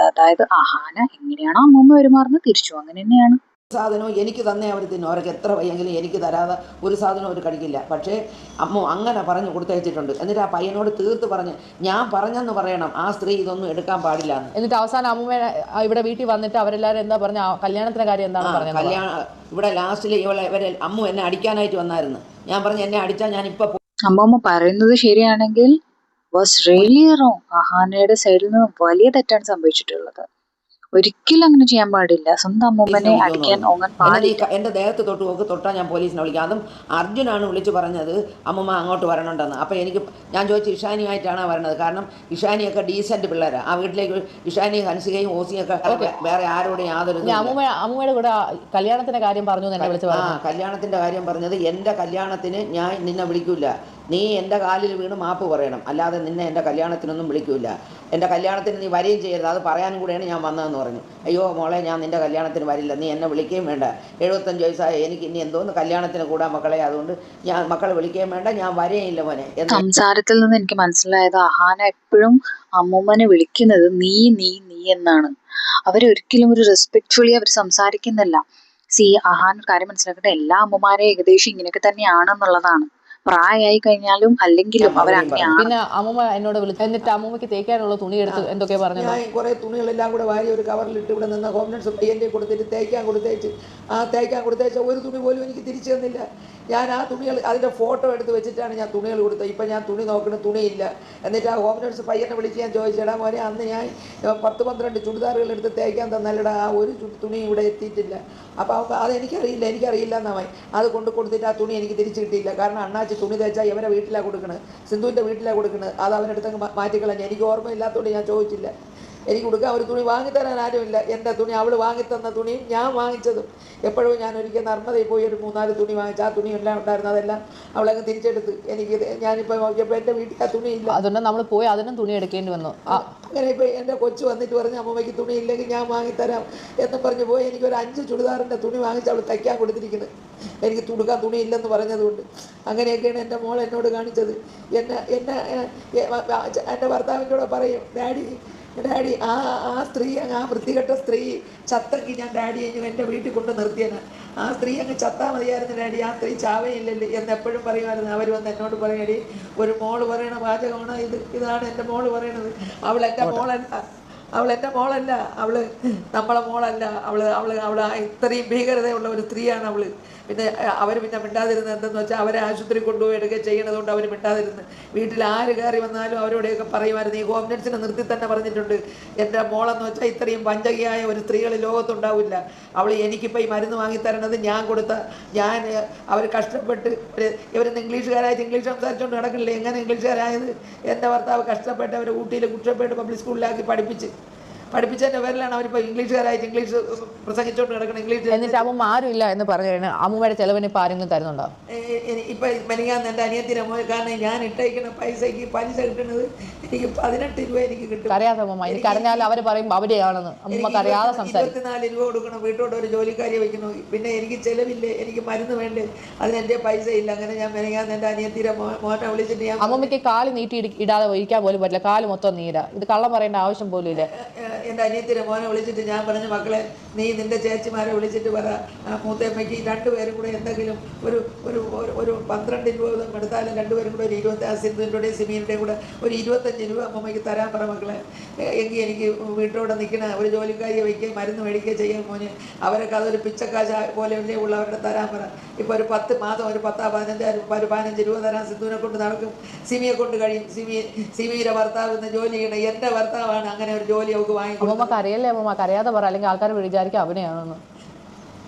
അതായത് അഹാന എങ്ങനെയാണോ അമ്മൂമ്മ പെരുമാറുന്നത് തിരിച്ചു അങ്ങനെ തന്നെയാണ്. സാധനവും എനിക്ക് തന്നെ അവർ തിന്നും. അവർക്ക് എത്ര വയ്യെങ്കിലും എനിക്ക് തരാതെ ഒരു സാധനവും അവർ കഴിക്കില്ല. പക്ഷേ അമ്മ അങ്ങനെ പറഞ്ഞു കൊടുത്തയച്ചിട്ടുണ്ട്. എന്നിട്ട് ആ പയ്യനോട് തീർത്ത് പറഞ്ഞ് ഞാൻ പറഞ്ഞെന്ന് പറയണം, ആ സ്ത്രീ ഇതൊന്നും എടുക്കാൻ പാടില്ല എന്ന്. എന്നിട്ട് അവസാനം അമ്മൂമ്മ ഇവിടെ വീട്ടിൽ വന്നിട്ട് അവരെല്ലാവരും എന്താ പറഞ്ഞ കല്യാണത്തിന്റെ കാര്യം എന്താണ് പറഞ്ഞത്? കല്യാണം ഇവിടെ ലാസ്റ്റിൽ ഇവരെ അമ്മു എന്നെ അടിക്കാനായിട്ട് വന്നായിരുന്നു. ഞാൻ പറഞ്ഞു എന്നെ അടിച്ചാൽ ഞാൻ ഇപ്പൊ അമ്മൂമ്മ പറയുന്നത് ശരിയാണെങ്കിൽ വാസ് റിയലി റോങ്. അഹാനയുടെ സൈഡിൽ നിന്ന് വലിയ തെറ്റാണ് സംഭവിച്ചിട്ടുള്ളത്. ഒരിക്കലും അങ്ങനെ ചെയ്യാൻ പാടില്ല. സ്വന്തം അമ്മൂമ്മനെ അടിക്കാൻ ഓങ്ങാൻ പാടില്ല. എൻ്റെ ദേഹത്ത് തൊട്ടാൽ ഞാൻ പോലീസിനെ വിളിക്കാം. അതും അർജുനാണ് വിളിച്ച് പറഞ്ഞത് അമ്മൂമ്മ അങ്ങോട്ട് വരണുണ്ടെന്ന്. അപ്പോൾ ഞാൻ ചോദിച്ചു ഇഷാനിയായിട്ടാണ് വരണത്. കാരണം ഇഷാനിയൊക്കെ ഡീസൻറ്റ് പിള്ളേരാണ്. ആ വീട്ടിലേക്ക് ഇഷാനിയും ഹൻസികയും ഓസിയൊക്കെ വേറെ ആരോടും യാതൊരു അമ്മൂമ്മയുടെ കൂടെ കല്യാണത്തിന്റെ കാര്യം പറഞ്ഞു എന്നെ വിളിച്ച് പറഞ്ഞു. കല്യാണത്തിൻ്റെ കാര്യം പറഞ്ഞത് എൻ്റെ കല്യാണത്തിന് ഞാൻ നിന്നെ വിളിക്കൂല, നീ എൻ്റെ കാലിൽ വീണ് മാപ്പ് പറയണം, അല്ലാതെ നിന്നെ എൻ്റെ കല്യാണത്തിനൊന്നും വിളിക്കൂല. എൻ്റെ കല്യാണത്തിന് നീ വരികയും ചെയ്യരുത്, അത് പറയാനും കൂടെയാണ് ഞാൻ വന്നതെന്ന് പറഞ്ഞു. അയ്യോ മോളെ ഞാൻ നിൻ്റെ കല്യാണത്തിന് വരില്ല, നീ എന്നെ വിളിക്കുകയും വേണ്ട, 75 വയസ്സായ എനിക്ക് ഇനി എന്തോന്ന് കല്യാണത്തിന് കൂടാൻ മക്കളെ, അതുകൊണ്ട് ഞാൻ മക്കളെ വിളിക്കുകയും വേണ്ട, ഞാൻ വരെയില്ല മോനെ. സംസാരത്തിൽ നിന്ന് എനിക്ക് മനസ്സിലായത് അഹാന എപ്പോഴും അമ്മൂമ്മനെ വിളിക്കുന്നത് നീ നീ നീ എന്നാണ്. അവരൊരിക്കലും ഒരു റെസ്പെക്ട്ഫുള്ളി അവർ സംസാരിക്കുന്നില്ല. അഹാന കാര്യം മനസ്സിലാക്കട്ടെ, എല്ലാ അമ്മമാരെയും ഏകദേശം ഇങ്ങനെയൊക്കെ തന്നെയാണെന്നുള്ളതാണ്. പ്രായമായി കഴിഞ്ഞാലും അല്ലെങ്കിലും അവർ അങ്ങനെയാണ്. പിന്നെ അമ്മൂമ്മ എന്നോട് വിളിച്ചു. എന്നിട്ട് അമ്മൂമ്മക്ക് തേക്കാനുള്ള തുണി എടുത്ത് എന്തൊക്കെയാ പറഞ്ഞു. ഞാൻ കുറേ തുണികളെല്ലാം കൂടെ വാരി ഒരു കവറിലിട്ട് ഇവിടെ നിന്ന് ഹോം നഴ്സ് പയ്യൻ്റെ കൊടുത്തിട്ട് തേക്കാൻ കൊടുത്തേച്ച് ഒരു തുണി പോലും എനിക്ക് തിരിച്ചു തന്നില്ല. ഞാൻ ആ തുണികൾ അതിൻ്റെ ഫോട്ടോ എടുത്ത് വെച്ചിട്ടാണ് ഞാൻ തുണികൾ കൊടുത്തത്. ഇപ്പം ഞാൻ തുണി നോക്കണ തുണിയില്ല. എന്നിട്ട് ആ ഹോം നഴ്സ് പയ്യനെ വിളിച്ച് ഞാൻ ചോദിച്ചേടാ മോനെ, അന്ന് ഞാൻ 10-12 ചുരിദാറുകൾ എടുത്ത് തേക്കാൻ തന്നല്ലടാ, ആ ഒരു തുണി ഇവിടെ എത്തിയിട്ടില്ല. അപ്പോൾ എനിക്കറിയില്ല എന്നായി. അത് കൊടുത്തിട്ട് ആ തുണി എനിക്ക് തിരിച്ചു കിട്ടിയില്ല. കാരണം അണ്ണാച്ചി തുണി തേച്ചാൽ ഇവരെ വീട്ടിലാണ് കൊടുക്കണത്, സിന്ധുവിൻ്റെ വീട്ടിലാണ് കൊടുക്കുന്നത്. അത് അവനെടുത്തങ്ങ് മാറ്റിക്കളഞ്ഞ്. എനിക്ക് ഓർമ്മയില്ലാത്തതുകൊണ്ട് ഞാൻ ചോദിച്ചില്ല. എനിക്ക് കൊടുക്കാൻ ഒരു തുണി വാങ്ങിത്തരാൻ ആരുമില്ല. എൻ്റെ തുണി അവൾ വാങ്ങിത്തന്ന തുണിയും ഞാൻ വാങ്ങിച്ചതും. എപ്പോഴും ഞാൻ ഒരിക്കൽ നർമ്മദയിൽ പോയി ഒരു 3-4 തുണി വാങ്ങിച്ചു. ആ തുണി എല്ലാം ഉണ്ടായിരുന്നു, അതെല്ലാം അവളങ്ങ് തിരിച്ചെടുത്ത്. ഞാനിപ്പോൾ നോക്കിയപ്പോൾ എൻ്റെ വീട്ടിൽ ആ തുണിയില്ല. അതുകൊണ്ട് നമ്മൾ പോയി അതിനും തുണി എടുക്കേണ്ടി വന്നു. അങ്ങനെ ഇപ്പോൾ എൻ്റെ കൊച്ചു വന്നിട്ട് പറഞ്ഞ് അമ്മമ്മയ്ക്ക് തുണി ഇല്ലെങ്കിൽ ഞാൻ വാങ്ങിത്തരാം എന്ന് പറഞ്ഞ് പോയി. എനിക്കൊരു 5 ചുരിദാറിൻ്റെ തുണി വാങ്ങിച്ച് അവൾ തയ്ക്കാൻ കൊടുത്തിരിക്കുന്നത്. എനിക്ക് തുടുക്കാൻ തുണിയില്ലെന്ന് പറഞ്ഞതുകൊണ്ട്. അങ്ങനെയൊക്കെയാണ് എൻ്റെ മോൾ എന്നോട് കാണിച്ചത്. എൻ്റെ ഭർത്താവിൻ്റെ കൂടെ പറയും, ഡാഡി ആ സ്ത്രീ ആ വൃത്തികെട്ട സ്ത്രീ ചത്തെങ്കിൽ ഞാൻ ഡാഡി എൻ്റെ വീട്ടിൽ കൊണ്ട് നിർത്തിയാണ്. ആ സ്ത്രീ അങ്ങ് ചത്താൽ മതിയായിരുന്നു ഡാഡി, ആ സ്ത്രീ ചാവയില്ലല്ലേ എന്ന് എപ്പോഴും പറയുമായിരുന്നു. അവർ വന്ന് എന്നോട് പറയടി, ഒരു മോള് പറയണ വാചകമാണ് ഇതാണ് എൻ്റെ മോള് പറയണത്. അവൾ എൻ്റെ മോളല്ല, അവള് നമ്മളെ മോളല്ല. അവള് ഇത്രയും ഭീകരതയുള്ള ഒരു സ്ത്രീയാണ് അവള്. പിന്നെ അവർ മിണ്ടാതിരുന്നത് എന്തെന്ന് വെച്ചാൽ അവരെ ആശുപത്രി കൊണ്ടുപോയി എടുക്കുക ചെയ്യണതുകൊണ്ട് അവർ മിണ്ടാതിരുന്ന്. വീട്ടിൽ ആര് കയറി വന്നാലും അവരോടെയൊക്കെ പറയുമായിരുന്നു. ഈ ഹോം നഴ്സിനെ നിർത്തി തന്നെ പറഞ്ഞിട്ടുണ്ട്, എൻ്റെ മോളെന്ന് വെച്ചാൽ ഇത്രയും പഞ്ചകിയായ ഒരു സ്ത്രീകൾ ലോകത്തുണ്ടാവില്ല. അവൾ എനിക്കിപ്പോൾ ഈ മരുന്ന് വാങ്ങിത്തരണത് ഞാൻ അവർ കഷ്ടപ്പെട്ട് ഇവരൊന്ന് ഇംഗ്ലീഷുകാരായിട്ട് ഇംഗ്ലീഷ് സംസാരിച്ചുകൊണ്ട് നടക്കില്ലേ. എങ്ങനെ ഇംഗ്ലീഷുകാരായത്? എൻ്റെ ഭർത്താവ് കഷ്ടപ്പെട്ട് അവർ ഊട്ടിയിൽ കുറ്റപ്പെട്ട് പബ്ലിക് സ്കൂളിലാക്കി പഠിപ്പിച്ചതിൻ്റെ പേരിലാണ് അവരിപ്പോൾ ഇംഗ്ലീഷുകാരായിട്ട് ഇംഗ്ലീഷ് പ്രസംഗിച്ചുകൊണ്ട് കിടക്കണം. ഇംഗ്ലീഷ് എന്നിട്ട് അമ്മ ആരും ഇല്ല എന്ന് പറഞ്ഞു കഴിഞ്ഞാൽ അമ്മൂമ്മയുടെ ചെലവിന് ഇപ്പോൾ ആരെങ്കിലും തരുന്നുണ്ടോ? ഇപ്പം മെനിങ്ങാന്ന് എൻ്റെ അനിയത്തിൻ്റെ മോൻ, കാരണം ഞാൻ ഇട്ടേക്കുന്ന പൈസയ്ക്ക് പലിശ കിട്ടുന്നത് എനിക്ക് 18 രൂപ എനിക്ക് കിട്ടും. അറിയാതെ അമ്മ, എനിക്ക് അറിഞ്ഞാൽ അവർ പറയും അവിടെയാണെന്ന്. അമ്മക്ക് അറിയാതെ സംസാരിക്കും. 24 രൂപ കൊടുക്കണം, വീട്ടോട്ട് ഒരു ജോലിക്കാരിയെ വയ്ക്കുന്നു. പിന്നെ എനിക്ക് ചിലവില്ലേ, എനിക്ക് മരുന്ന് വേണ്ടേ, അതിന് എൻ്റെ പൈസ ഇല്ല. അങ്ങനെ ഞാൻ മെനിങ്ങാന്ന് എൻ്റെ അനിയത്തിൻ്റെ മോനെ വിളിച്ചിട്ട് ഞാൻ അമ്മമ്മയ്ക്ക് കാല് നീട്ടി ഇടാതെ ഇരിക്കാൻ പോലും പറ്റില്ല, കാല് മൊത്തം നീരാ. ഇത് കള്ളം പറയേണ്ട ആവശ്യം പോലും ഇല്ല. എൻ്റെ അനിയത്തിൻ്റെ മോനെ വിളിച്ചിട്ട് ഞാൻ പറഞ്ഞു, മക്കളെ നീ നിൻ്റെ ചേച്ചിമാരെ വിളിച്ചിട്ട് പറ, മൂത്തമ്മയ്ക്ക് 2 പേരും കൂടെ എന്തെങ്കിലും ഒരു 12 രൂപ എടുത്താലും 2 പേരും കൂടെ ഒരു 20, സിന്ധുവിൻ്റെയും സിമീൻ്റെയും കൂടെ ഒരു 25 രൂപ അമ്മമ്മയ്ക്ക് തരാൻ പറ മക്കളെ. എങ്കിൽ എനിക്ക് വീട്ടോടെ നിൽക്കണ ഒരു ജോലിക്കാരിയെ വയ്ക്കുകയും മരുന്ന് മേടിക്കുകയും ചെയ്യാൻ മോന്. അവരൊക്കെ അതൊരു പിച്ചക്കാശ പോലെയല്ലേ ഉള്ളവരുടെ തരാൻ പറ. ഇപ്പോൾ ഒരു 10 മാസം ഒരു 15 രൂപ തരാൻ സിന്ധുവിനെ കൊണ്ട് നടക്കും, സിമിയെ കൊണ്ട് കഴിയും. സിമിയുടെ ഭർത്താവ് ഇന്ന് ജോലി ചെയ്യണം. എൻ്റെ ഭർത്താവാണ് അങ്ങനെ ഒരു ജോലി അവൾക്ക് വാങ്ങി. അമ്മമ്മക്ക് അറിയല്ലേ അമ്മമ്മക്ക് അറിയാതെ പറ, അല്ലെങ്കിൽ ആൾക്കാർ വിചാരിക്കും അവനെയാണെന്ന്.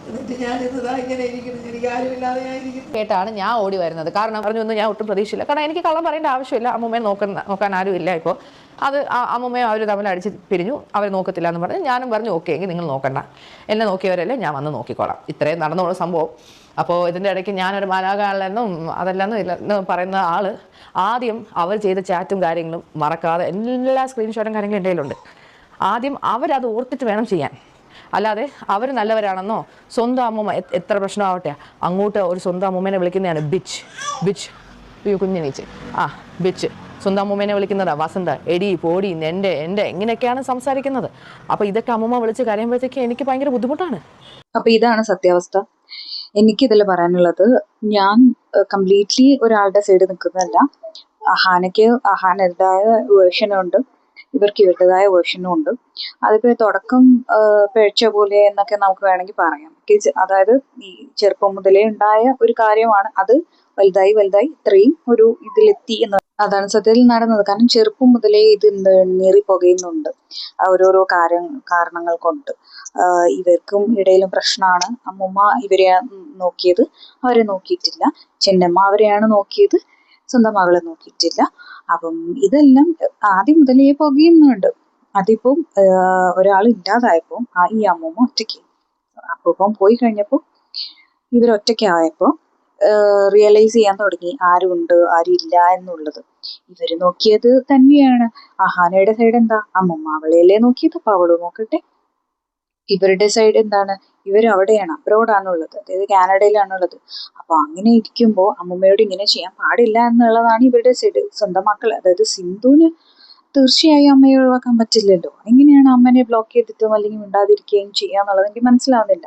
എന്നിട്ട് ഞാനിന്നതാ ഇങ്ങനെ ഇരിക്കുന്നു, എനിക്ക് ആരുമില്ലാതെ ഞാൻ ഇരിക്കുന്നു കേട്ടാണ് ഞാൻ ഓടി വരുന്നത്. കാരണം പറഞ്ഞൊന്നും ഞാൻ ഒട്ടും പ്രതീക്ഷയില്ല. കാരണം എനിക്ക് കള്ളം പറയേണ്ട ആവശ്യമില്ല. അമ്മമ്മയെ നോക്കാൻ ആരും ഇല്ല. ഇപ്പോൾ അത് അമ്മമ്മയും അവർ തമ്മിൽ അടിച്ച് പിരിഞ്ഞു, അവർ നോക്കത്തില്ല എന്ന് പറഞ്ഞ് ഞാനും പറഞ്ഞു ഓക്കെ എങ്കിൽ നിങ്ങൾ നോക്കണ്ട, എന്നെ നോക്കിയവരല്ലേ, ഞാൻ വന്ന് നോക്കിക്കോളാം. ഇത്രയും നടന്നുള്ള സംഭവം അപ്പോൾ ഇതിൻ്റെ ഇടയ്ക്ക് ഞാനൊരു മാലാകാളെന്നും അതെല്ലാം ഇല്ലെന്ന് പറയുന്ന ആള് ആദ്യം അവർ ചെയ്ത ചാറ്റും കാര്യങ്ങളും മറക്കാതെ എല്ലാ സ്ക്രീൻഷോട്ടും കാര്യങ്ങളും എൻ്റെ കയ്യിലുണ്ട്. ആദ്യം അവരത് ഓർത്തിട്ട് വേണം ചെയ്യാൻ. അല്ലാതെ അവർ നല്ലവരാണെന്നോ സ്വന്തം അമ്മൂമ്മ എത്ര പ്രശ്നമാവട്ടെ അങ്ങോട്ട് ഒരു സ്വന്തം അമ്മൂമ്മേനെ വിളിക്കുന്നതാണ് ബിച്ച് കുഞ്ഞിനീച്ച് ബിച്ച്. സ്വന്തം അമ്മൂമ്മേനെ വിളിക്കുന്നതാ വസന്ത, എടി പോടി എൻ്റെ ഇങ്ങനെയൊക്കെയാണ് സംസാരിക്കുന്നത്. അപ്പോൾ ഇതൊക്കെ അമ്മൂമ്മ വിളിച്ച് കരയുമ്പോഴത്തേക്ക് എനിക്ക് ഭയങ്കര ബുദ്ധിമുട്ടാണ്. അപ്പൊ ഇതാണ് സത്യാവസ്ഥ. എനിക്കിതിൽ പറയാനുള്ളത്, ഞാൻ കംപ്ലീറ്റ്ലി ഒരാളുടെ സൈഡ് നിൽക്കുന്നതല്ല. അഹാനേതായ വേർഷനും ഉണ്ട്, ഇവർക്ക് ഇവരുടേതായ വേർഷനും ഉണ്ട്. അതിപ്പോ തുടക്കം പിഴച്ച പോലെ എന്നൊക്കെ നമുക്ക് വേണമെങ്കിൽ പറയാം. അതായത് ഈ ചെറുപ്പം മുതലേ ഉണ്ടായ ഒരു കാര്യമാണ്, അത് വലുതായി ഇത്രയും ഒരു ഇതിലെത്തി എന്ന്. അതാണ് സത്യത്തിൽ നടന്നത്. കാരണം ചെറുപ്പം മുതലേ ഇത് നീറി പുകയുന്നുണ്ട് ഓരോരോ കാരണങ്ങൾ കൊണ്ട്. ഇവർക്കും ഇടയിലും പ്രശ്നമാണ്. അമ്മുമ്മ ഇവരെ നോക്കിയത്, അവരെ നോക്കിയിട്ടില്ല. ചെന്നമ്മ അവരെയാണ് നോക്കിയത്, സ്വന്തം മകളെ നോക്കിയിട്ടില്ല. അപ്പം ഇതെല്ലാം ആദ്യം മുതലേ പുകയുന്നുണ്ട്. അതിപ്പം ഒരാൾ ഇല്ലാതായപ്പോൾ ഈ അമ്മുമ്മ ഒറ്റയ്ക്ക്, അപ്പം പോയി കഴിഞ്ഞപ്പോൾ ഇവരൊറ്റയ്ക്കായപ്പോൾ റിയലൈസ് ചെയ്യാൻ തുടങ്ങി ആരുണ്ട് ആരില്ല എന്നുള്ളത്. ഇവര് നോക്കിയത് തന്നെയാണ്. അഹാനയുടെ സൈഡ് എന്താ, അമ്മമ്മ അവളെയല്ലേ നോക്കിയത്, അപ്പൊ അവള് നോക്കട്ടെ. ഇവരുടെ സൈഡ് എന്താണ്, ഇവർ അവിടെയാണ്, അബ്രോഡാണുള്ളത്, അതായത് കാനഡയിലാണുള്ളത്. അപ്പൊ അങ്ങനെ ഇരിക്കുമ്പോൾ അമ്മമ്മയോട് ഇങ്ങനെ ചെയ്യാൻ പാടില്ല എന്നുള്ളതാണ് ഇവരുടെ സൈഡ്. സ്വന്തം മക്കൾ, അതായത് സിന്ധുവിന് തീർച്ചയായും അമ്മയെ ഒഴിവാക്കാൻ പറ്റില്ലല്ലോ. എങ്ങനെയാണ് അമ്മനെ ബ്ലോക്ക് ചെയ്തിട്ടും അല്ലെങ്കിൽ മിണ്ടാതിരിക്കുകയും ചെയ്യാന്നുള്ളത് എനിക്ക് മനസ്സിലാവുന്നില്ല.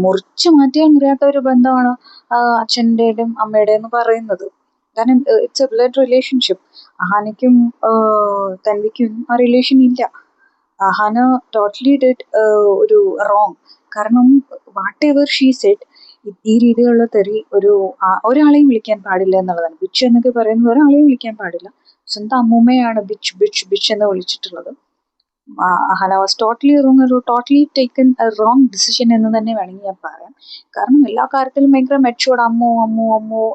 മുറിച്ചു മാറ്റിയാൽ മുറിയാത്ത ഒരു ബന്ധമാണ് അച്ഛൻ്റെയും അമ്മയുടെ എന്ന് പറയുന്നത്. കാരണം ഇറ്റ്സ് എ ബ്ലഡ് റിലേഷൻഷിപ്പ്. അഹാനയ്ക്കും തൻവിക്കും ആ റിലേഷൻ ഇല്ല. അഹാന ടോട്ടലി ഡിഡ് ഒരു റോങ്. കാരണം വാട്ട് എവർ ഷീ സെഡ്, ഈ രീതിയിലുള്ള തെറി ഒരാളെയും വിളിക്കാൻ പാടില്ല എന്നുള്ളതാണ്. ബിച്ച് എന്നൊക്കെ പറയുന്നത് ഒരാളെയും വിളിക്കാൻ പാടില്ല. സ്വന്തം അമ്മൂമ്മയാണ് ബിച്ച് എന്ന് വിളിച്ചിട്ടുള്ളത്. Ahaana was totally wrong, totally taken a wrong decision എന്ന് തന്നെ വേണമെങ്കിൽ ഞാൻ പറയാം. കാരണം എല്ലാ കാര്യത്തിലും ഭയങ്കര മെച്ചുവേർഡ്. അമ്മോ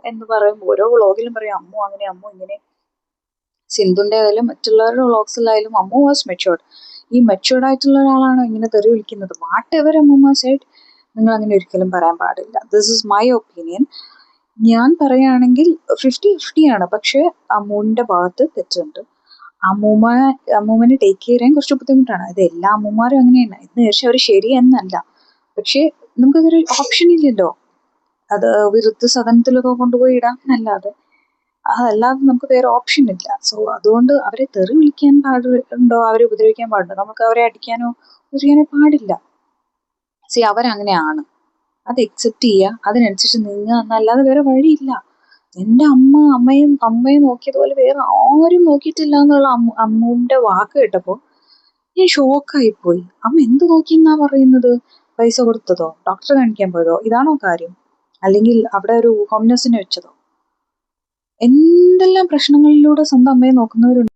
എന്ന് പറയുമ്പോൾ ഓരോ വ്ളോഗിലും പറയും അമ്മു അങ്ങനെ അമ്മു ഇങ്ങനെ. സിന്ധുന്റെ ആയാലും മറ്റുള്ളവരുടെ വ്ളോഗ്സിലായാലും അമ്മു വാസ് മെച്ചുവേർഡ്. ഈ മെച്ചുവേർഡ് ആയിട്ടുള്ള ഒരാളാണ് ഇങ്ങനെ തെറി വിളിക്കുന്നത്. വാട്ട് എവർ അമ്മൂമ്മ സൈഡ്, നിങ്ങൾ അങ്ങനെ ഒരിക്കലും പറയാൻ പാടില്ല. This is my opinion. ഞാൻ പറയുകയാണെങ്കിൽ 50-50 ആണ്. പക്ഷെ അമ്മുവിന്റെ ഭാഗത്ത് തെറ്റുണ്ട്. അമ്മൂമ്മനെ ടേക്ക് ചെയ്യാൻ കുറച്ച് ബുദ്ധിമുട്ടാണ്. അത് എല്ലാ അമ്മൂമാരും അങ്ങനെയാണ് എന്ന് വെച്ചാൽ അവർ ശരിയെന്നല്ല. പക്ഷെ നമുക്കതൊരു ഓപ്ഷൻ ഇല്ലല്ലോ. അത് വൃദ്ധസദനത്തിലൊക്കെ കൊണ്ടുപോയി ഇടാം എന്നല്ലാതെ, അതല്ലാതെ നമുക്ക് വേറെ ഓപ്ഷൻ ഇല്ല. സോ അതുകൊണ്ട് അവരെ തെറി വിളിക്കാൻ പാടുണ്ടോ, അവരെ ഉപദ്രവിക്കാൻ പാടുണ്ടോ? നമുക്ക് അവരെ അടിക്കാനോ ഉപദ്രവിക്കാനോ പാടില്ല. അവരങ്ങനെയാണ്, അത് അക്സെപ്റ്റ് ചെയ്യുക, അതിനനുസരിച്ച് നീങ്ങുക എന്നല്ലാതെ വേറെ വഴിയില്ല. എൻ്റെ അമ്മയെ നോക്കിയതുപോലെ വേറെ ആരും നോക്കിയിട്ടില്ല എന്നുള്ള അമ്മുവിന്റെ വാക്ക് കേട്ടപ്പോൾ ഞാൻ ഷോക്കായിപ്പോയി. അമ്മ എന്ത് നോക്കിയെന്നാ പറയുന്നത്? പൈസ കൊടുത്തതോ, ഡോക്ടറെ കാണിക്കാൻ പോയതോ, ഇതാണോ കാര്യം? അല്ലെങ്കിൽ അവിടെ ഒരു ഹോം നഴ്സിനെ വെച്ചതോ? എന്തെല്ലാം പ്രശ്നങ്ങളിലൂടെ സ്വന്തം അമ്മയെ നോക്കുന്നവരുണ്ട്.